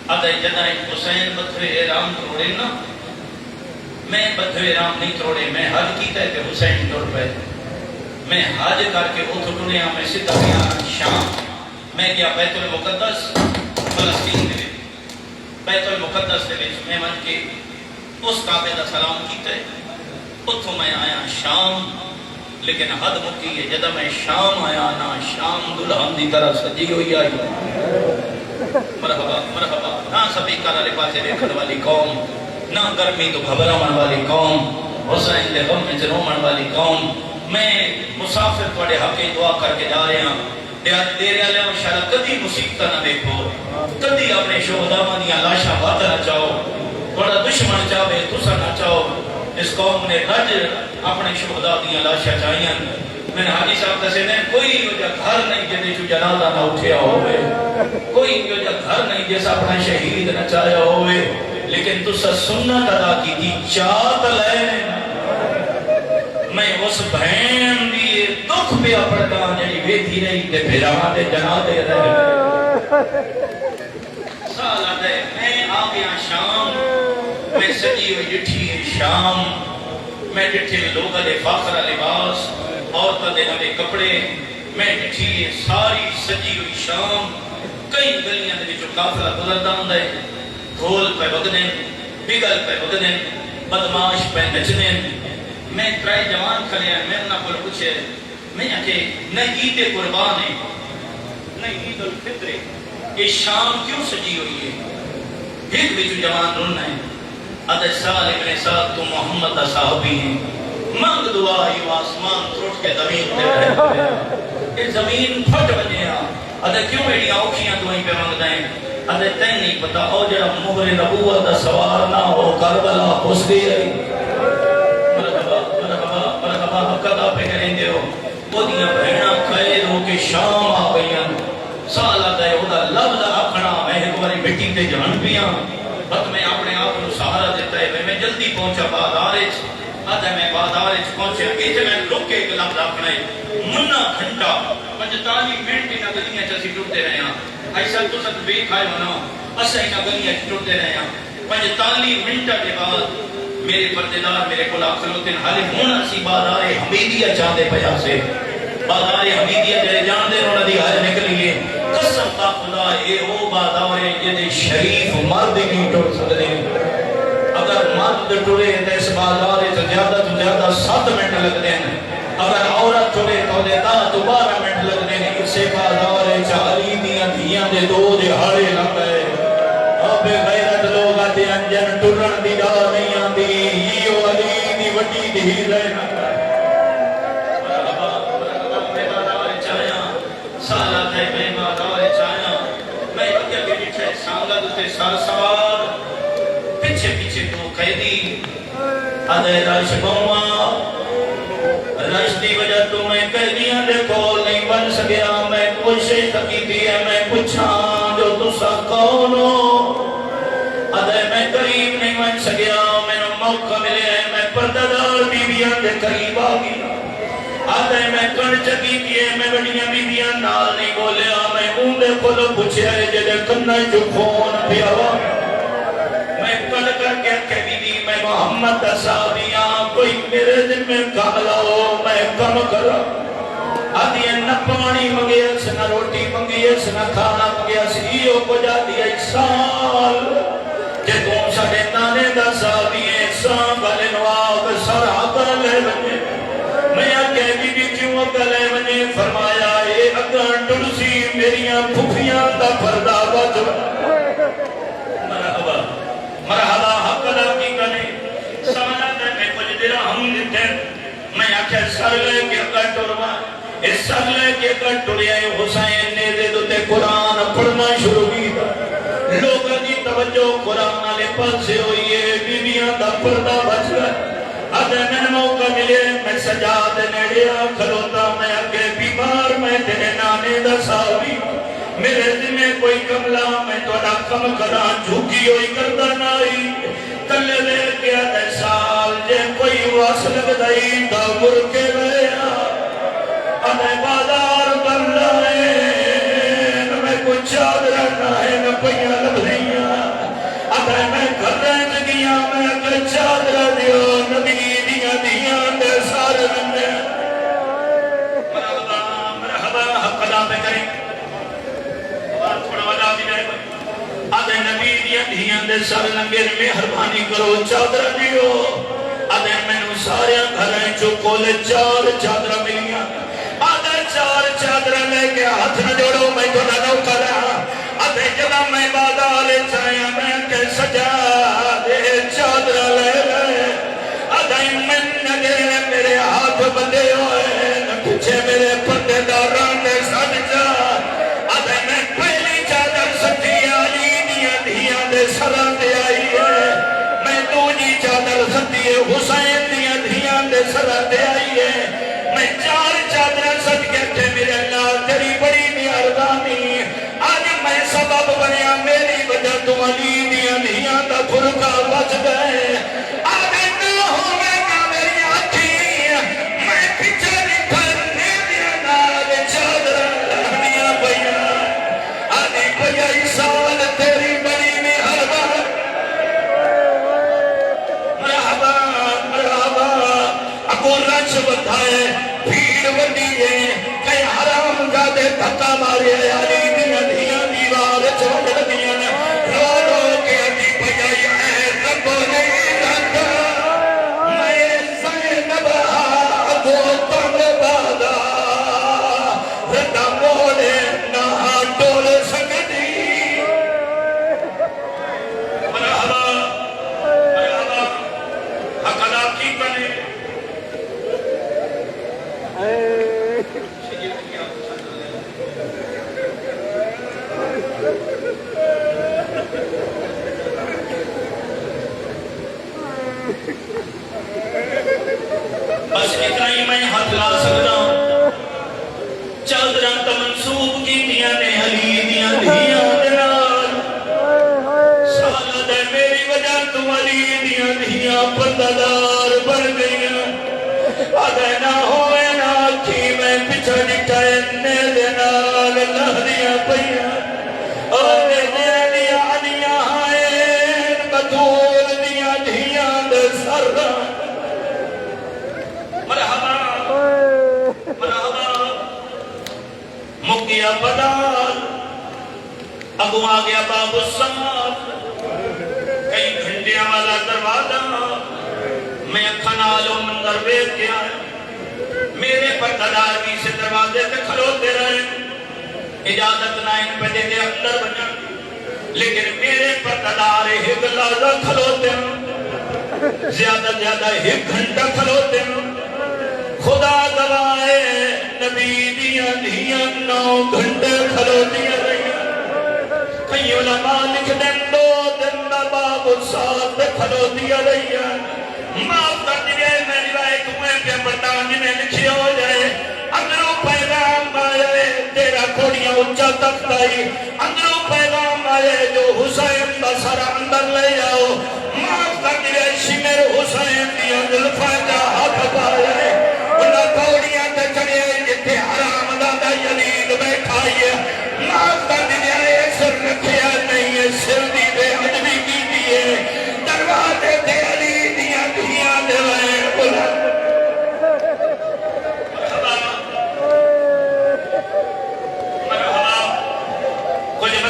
ادھے جدائیں حسین بدھوے رام توڑے نا میں بدھوے رام نہیں توڑے میں حج کیتا ہے کہ حسین توڑ پہ میں حج کر کے اتھ دنیا میں سدھا گیا شام میں گیا بیت المقدس فلسطین دے بیت المقدس دے میں من کے اس کعبے دا سلام کیتا ہے اتھوں میں آیا شام لیکن حد مکی ہے جدہ میں شام آیا نا شام دلہن دی طرح سجی ہوئی آئی مرحبا مرحبا نہ سبھی کارا لے پاسے دیکھن والی قوم نہ گرمی تو گھبراؤن والی قوم حسین دے غم میں جنومن والی قوم میں مسافر توڑے حقی دعا کر کے جا رہے ہیں دیرے علیہ وشارہ کدی مصیبتہ نہ دیکھو کدی اپنے شہدامہ دیا لاشا بات نہ چاہو بڑا دشمن چاہے تسا نہ چاہو اس قوم نے رج اپنے شہداء دیا لاشا چاہیاں میں نے حاجی صاحب دسے نے کوئی جو گھر نہیں جنہیں جو جنازہ نہ اٹھیا ہوئے کوئی جو گھر نہیں جیسا اپنا شہید نہ چاہیا ہوئے لیکن تسا سنت ادا کی تھی چاہت لینے میں اس بہن دیئے دکھ پہ اپڑتا جنہی بیٹھی رہی تے پھراں دے جنازے رہے سال آدھے میں آگیا شام میں سجی ہوئی ڈٹھی شام میں ڈٹھے لوگا دے فاخرہ لباس عورتہ دے نوے کپڑے میں ڈٹھی ساری سجی ہوئی شام کئی گلیاں دے جو کافلہ گزردہ ہوں دے دھول پہ بگدن بگل پہ بگدن بدماش پہ نچدن میں ترائی جوان کھلے ہیں میں انہاں پر پوچھے میں کہ نہ عید قربان ہے نہ عید الفطر ہے یہ شام کیوں سجی ہوئی ہے ایک بھی جو جوان رننا ہے ادھے سال ابن سال تو محمد صحابی ہیں مانگ دعا یہ آسمان تھوٹ کے زمین پہ رہے ہوئے یہ زمین پھٹ بنے ہیں ادھے کیوں میری آوکھیاں دعائیں پہ مانگ دائیں ادھے تین نہیں پتا او جڑا مہر نبوت دا سوار نہ ہو کربلا پس دی رہی مرحبا حقدہ پہ کریں گے ہو وہ دیا بہنہ خیر ہو کے شام آ گئیاں سال آتا ہے وہ دا لفظ اپنا میں ایک باری مٹی تے جان پیاں بس میں اپنے آپ کو سہارا دیتا ہے میں جلدی پہنچا بازارچ آتا ہے میں بازارچ پہنچا ایتھے میں لوگ کے ایک لفظ اپنا ہے منہ گھنٹا 45 منٹ نہ گلیاں چسی ٹوٹتے رہے ہیں ایسا تو سب بے کھائے ہونا اسا ہی نہ گلیاں ٹوٹتے رہے ہیں 45 منٹ کے بعد میرے پردیدار میرے کو لاکھلوتے ہیں حالی ہونا سی بازار حمیدیہ چاندے پیا سے بازار حمیدیہ جلے جان دے رونا دی آج نکلیے قسم کا خدا یہ او بازار یہ شریف مرد نہیں ٹوٹ سکتے اگر مرد ٹوڑے تو اس بازار سے زیادہ 7 منٹ لگ دیں اگر عورت ٹوڑے تو دیتا 12 منٹ لگ دیں اسے بازار چالی دیاں دیاں دے دو دہاڑے لگ گئے اب غیرت لوگ آتے انجن ٹرن دی دا نہیں آندی یہ علی دی وڈی دھی رہنا سالات ہے میں بازار چاہیا میں اگیا بھی ڈٹھے سانگا دوتے سار سوار پیچھے پیچھے تو قیدی ادھے رش بہما رش دی وجہ تو میں قیدیاں دے کول نہیں بن سکیا میں کوشش تکی دی ہے میں پوچھاں جو تسا کون ہو ادھے میں قریب نہیں بن سکیا میں موقع ملے ہے میں پرددار بیویاں دے قریب آگیا آدھے میں کڑ چکی کیے میں بڑیاں بیویاں نال نہیں بولیا میں اوندے کھلو پوچھے جدے کنہ جو خون پیا میں کڑ کر کے بی بی میں محمد صحابیاں کوئی میرے ذمہ کام لاؤ میں کم کرا آدھی نہ پانی منگیا سے نہ روٹی منگیا سے نہ کھانا منگیا سے ایو کو جا دیا ایک سال کہ تم ساڑے نانے دا صحابی احسان والے نواب سارا کر لے بنے میں آکے بی کیوں کر لے بنے فرمایا اے اگر ٹرسی میریاں پھوپیاں دا پردہ بچ مرحبا مرحبا حق دا کی کنے سمجھا دے میں کچھ دیر ہم دیتے میں آکے سر لے کے اگر ٹروا اس سر لے کے اگر ٹریا حسین نے دے دوتے قرآن پڑھنا شروع کی لوگوں کی توجہ قرآن والے پاس سے ہوئی ہے بیویاں دا پردہ بچ گئے ادھے میں موقع ملے میں سجاد نیڑیا کھلوتا میں اگے بیمار میں تیرے نانے دا صحابی میرے ذمہ کوئی کملا میں توڑا کم کرا جھوکی ہوئی کردہ نائی کلے دے کیا دے سال جے کوئی واصل بدائی دا مرکے گیا ادھے بازار بن رہے میں کچھ یاد رہنا ہے نہ پہیاں لبھیاں ادھے میں گھریں گیا میں اگر چادر دیو نبی دیاں دیاں دے سارے بندے مرحبا مرحبا حق ادا پہ کریں تھوڑا ودا بھی جائے ادھے نبی دیاں دیاں دے سارے لنگے مہربانی کرو چادر دیو ادھے میں نو سارے گھریں چکو لے چار چادر ملیاں ادھے چار چادر لے کے ہاتھ نہ جوڑو میں تو نہ نو کرا ادھے جب میں بازار چاہیا میں کہ سجا دے چادر لے لے ادھے میں نگے میرے ہاتھ بندے ہوئے نہ پچھے میرے پردے داران دے سج جا ادھے میں پہلی چادر سٹی آئی دیا دیا دے سران دے آئی ہے میں دوجی چادر سٹی حسین دیا دیا دے سران دے آئی ہے میں چار چادر سٹ کے تھے میرے اللہ تیری بڑی مہربانی آج میں سبب بنیا میری وجہ تم علی دیا دیا دا فرقہ بچ گئے آج نہ ہوئے گا میری آنکھی میں پچھلی پھرنے دیا نال چادر لہنیا بھیا آج بھیا سال تیری بڑی مہربان مرحبا مرحبا ابو رچ بتائے بھیڑ بڑی ہے کئی حرام زادے دھکا مارے علی دیا دیا دیوار چھوڑ دیا رو رو کے علی بھائی اے رب نے رکھا میں زینب آدھو تم بادا ردا موڑے نہ ڈول سکتی مرحبا مرحبا حق ادا کی بنے بس اتنا ہی میں ہاتھ لا سکتا ہوں چادران تو منصوب کی دیا نے علی دیا دیا دنال سالہ دے میری وجہ تم علی دیا دیا پردادار بڑھ گئیاں آدھے نہ ہوئے نہ کی میں پچھا نٹھائے نے دنال لہ دیا پہیا آدھے دیا دیا دیا آئے بطول دیا دیا دے سر مرحبا مرحبا مکیا بدال ابو آگیا باب السماعت کئی گھنٹیاں والا دروازہ میں کھنالو منظر بیت کیا ہے میرے پردادار بھی سے دروازے پہ کھلوتے رہے اجازت نہ ان پہ دے دے اندر بنا لیکن میرے پردادار ایک لحظہ کھلوتے ہیں زیادہ ایک گھنٹہ کھلوتے ہیں خدا گوائے نبی دیا دیا 9 گھنٹے کھلوتیاں رہی کئی علماء لکھ دیں 2 دن باب الساعت کھلوتیاں رہی معاف کر دیئے میں روایت ہوئے پہ برطانیہ میں لکھی ہو جائے اندروں پیغام آئے تیرا کھوڑیاں اچھا تک آئی اندروں پیغام آئے جو حسین کا سارا اندر لے آؤ معاف کر دیئے شمر حسین دیا دلفہ جا ہاتھ پائے انہاں کھوڑیاں تے چڑھے جتے حرام دادا یلید بیٹھائیے معاف کر دیئے سر رکھیا نہیں ہے سر دی بے عدبی کی دیئے دروازے تے علی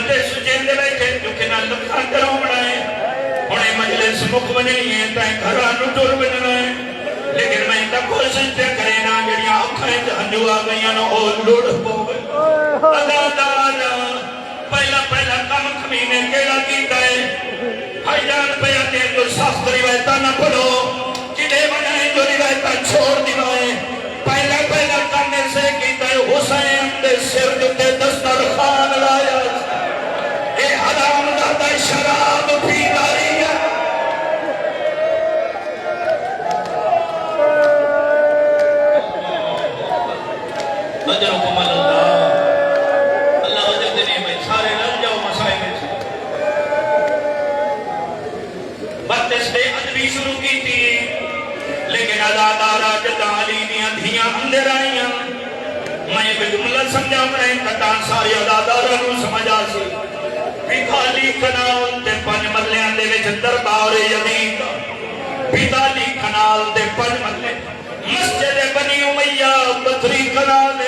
بندے سچے بیٹھے کیونکہ نہ لکھا کروں بنائے انہیں مجلس مک بننی ہے تائیں گھرانو ٹور بننا ہے لیکن میں تا کوشش تے کرے نا جڑیاں اکھیں ہنجو آ گئیاں نو او لڑ پو گئے ادادارا پہلا کم کمینے کیڑا کیتا ہے ہائی جان پیا تے جو سخت روایتاں نہ پڑھو کدے بنائے جو روایتاں چھوڑ دیوائے پہلا کم سے کیتا ہے حسین دے سر تے دسترخوان لایا اے حرام دادا شراب پی داری ہے اجرکم اللہ اللہ اجر دینے میں سارے رل جاؤ مسائل میں بات اس نے ادبی شروع کی تھی لیکن ادادارہ جدا علی دیاں دھیاں اندر آئیاں میں ایک جملہ سمجھا میں کتان ساری ادادارہ نو سمجھا سی پیدالی کنال دے پنج مرلیاں دے وچ دربار یزید پیدالی کنال دے پنج مرلے مسجد بنی امیہ بطری کنال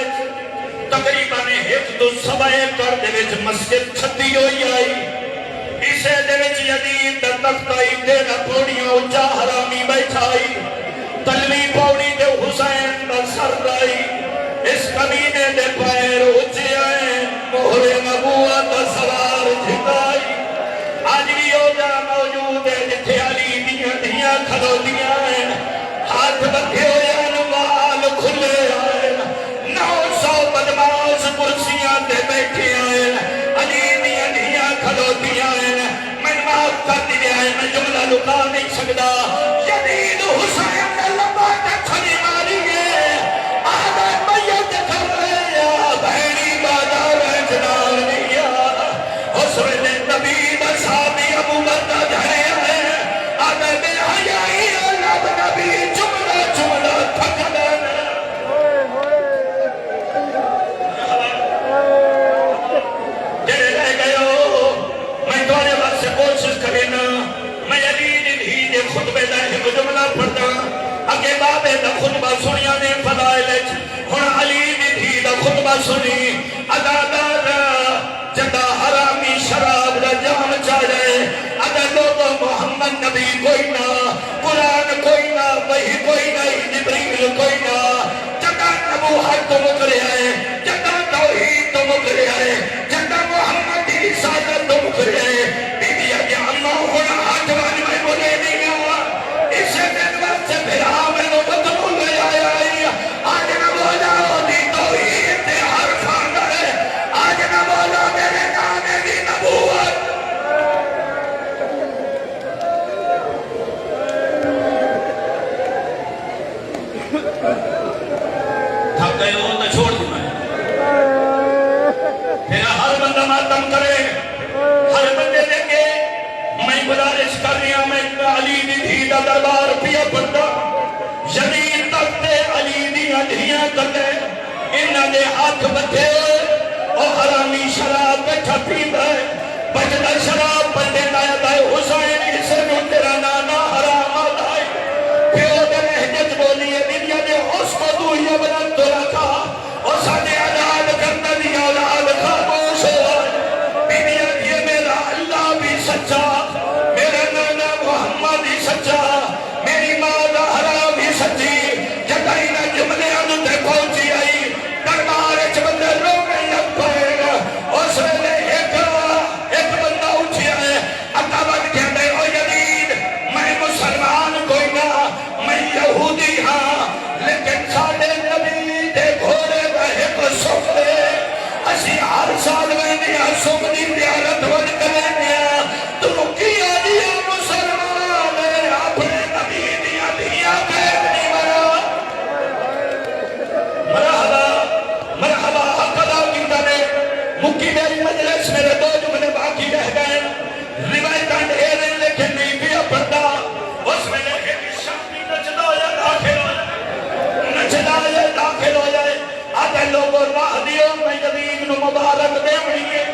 تقریباً ایک دو سبا ایکڑ دے وچ مسجد چھتی ہوئی آئی اسے دے وچ یزید دا تختائی دے نہ پوڑیاں اچھا حرامی بیٹھائی تلوی پوڑی دے حسین دا سر رائی اس کمینے دے پیر اچھے آئے مہر نبوت سوار جھکائی آج بھی ہو جا موجود ہے جتھے علی دیاں کھلو دیاں ہیں ہاتھ بکھے ہوئے نوال کھلے آئے 900 بدماش کرسیاں دے بیٹھے آئے علی دیاں کھلو دیاں ہیں میں معاف کر دیا ہے میں جملہ لکا نہیں سکتا یزید حسین نے لمبا تک چھڑی ماری ہے آدھا میت کر رہے یا بہنی بادار جنال نیا حسن نبی بسامی ابو بردہ جھڑے ہیں آدھا بے حیائی اللہ نبی جملہ تھک دینا جڑے رہ گئے ہو میں توڑے وقت سے کوشش کرنا میں علی ہی دے خطبے دا ایک جملہ پڑھتا اگے بابے دا خطبہ سنیا نے فضائل ہن علی ہی دا خطبہ سنی ادادار جدا حرامی شراب دا جام چاہے ادا لوگوں محمد نبی کوئی نہ قرآن کوئی نہ وحی کوئی نہ جبریل کوئی نہ جدا نبوت تو مکرے آئے جدا توحید تو مکرے آئے جدا محمد کی رسالت تو مکرے آئے بیبی اگے اللہ ہونا آجوان میں بولے نہیں ہوا اسے دن وقت سے پھر آمین و بدمول لے آئی آج نہ بولا دی توحید دے ہر خاندہ ہے آج نہ بولا میرے نانے دی نبوت تھک گئے ہو تو چھوڑ دوں میں پھر ہر بندہ ماتم کرے ہر بندے دیکھے میں گزارش کر رہی ہوں میں علی دی دا دربار پیا پڑتا زمین تک تے علی دی دھیاں کرتے انہاں دے ہاتھ بٹھے اور حرامی شراب بیٹھا پیتا ہے بچتا شراب بندے لایا دائے حسین اسے میں تیرا نانا حرام آتا ہے پیو دے رہجت بولی ہے دنیا دے اس کو تو یہ بلند تو رکھا اور سانے آزاد کرنا دیا اولاد خاموش ہوا دنیا دیئے میرا اللہ بھی سچا میرا نانا محمد ہی سچا میری ماں دا حرام ہی سچی جتائی نہ جملے اندھے پہنچی آئی دربار اچھ بندے لوگ نہیں اب پائے گا اس میں ایک بندہ اٹھی آئے اکابت کہتے ہیں او یزید میں مسلمان کوئی نہ میں یہودی ہاں لیکن ساڑھے نبی دے گھوڑے بہے کو سکھ دے اسی ہر سال میں نیا سکھ دی دیارت ون کرے نیا تو کیا دیا مسلمان اپنے نبی دیا دیا قید نہیں مرا مرحبا حق ادا کی تنے مکی میری مجلس میرے دو جملے باقی رہ گئے روایتاں ڈھیر ہیں لیکن نہیں پیا پڑتا اس میں لکھے کہ شامی نچدا یا داخل ہو جائے نچدا یا داخل ہو جائے آتے لوگوں راہ دیو میں یزید نو مبارک دے مڑیے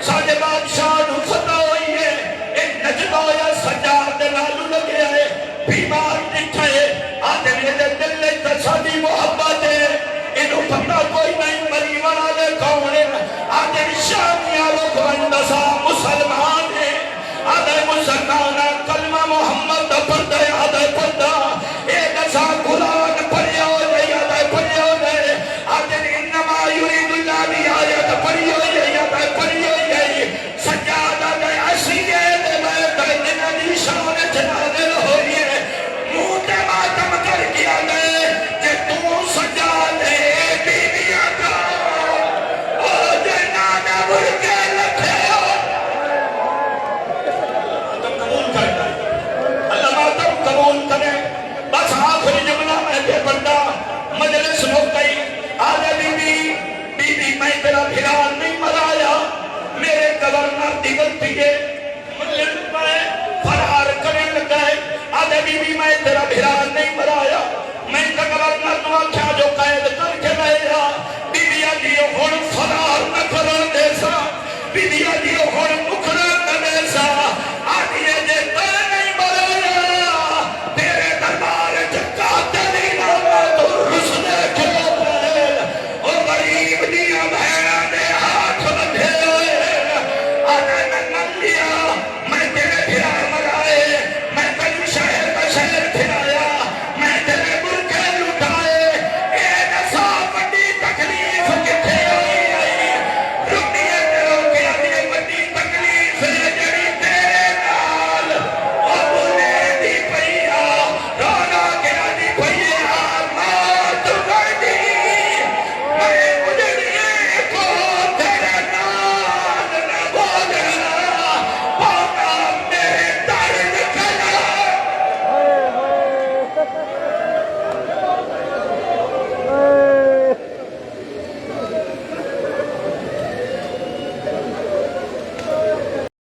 ساڑھے بادشاہ نو خطا ہوئی ہے ان نچدا یا سجاد نالو لگے آئے بیمار نٹھائے آتے میرے دل لے تصادی محبت ہے انہوں پتہ کوئی نہیں مری والے کون ہے آتے شامیہ روک بندہ سا لگی بھی میں تیرا بھرا نہیں مرایا میں گورنر نو آخیا جو قید کر کے لے آ بی بی جی ہن فرار نہ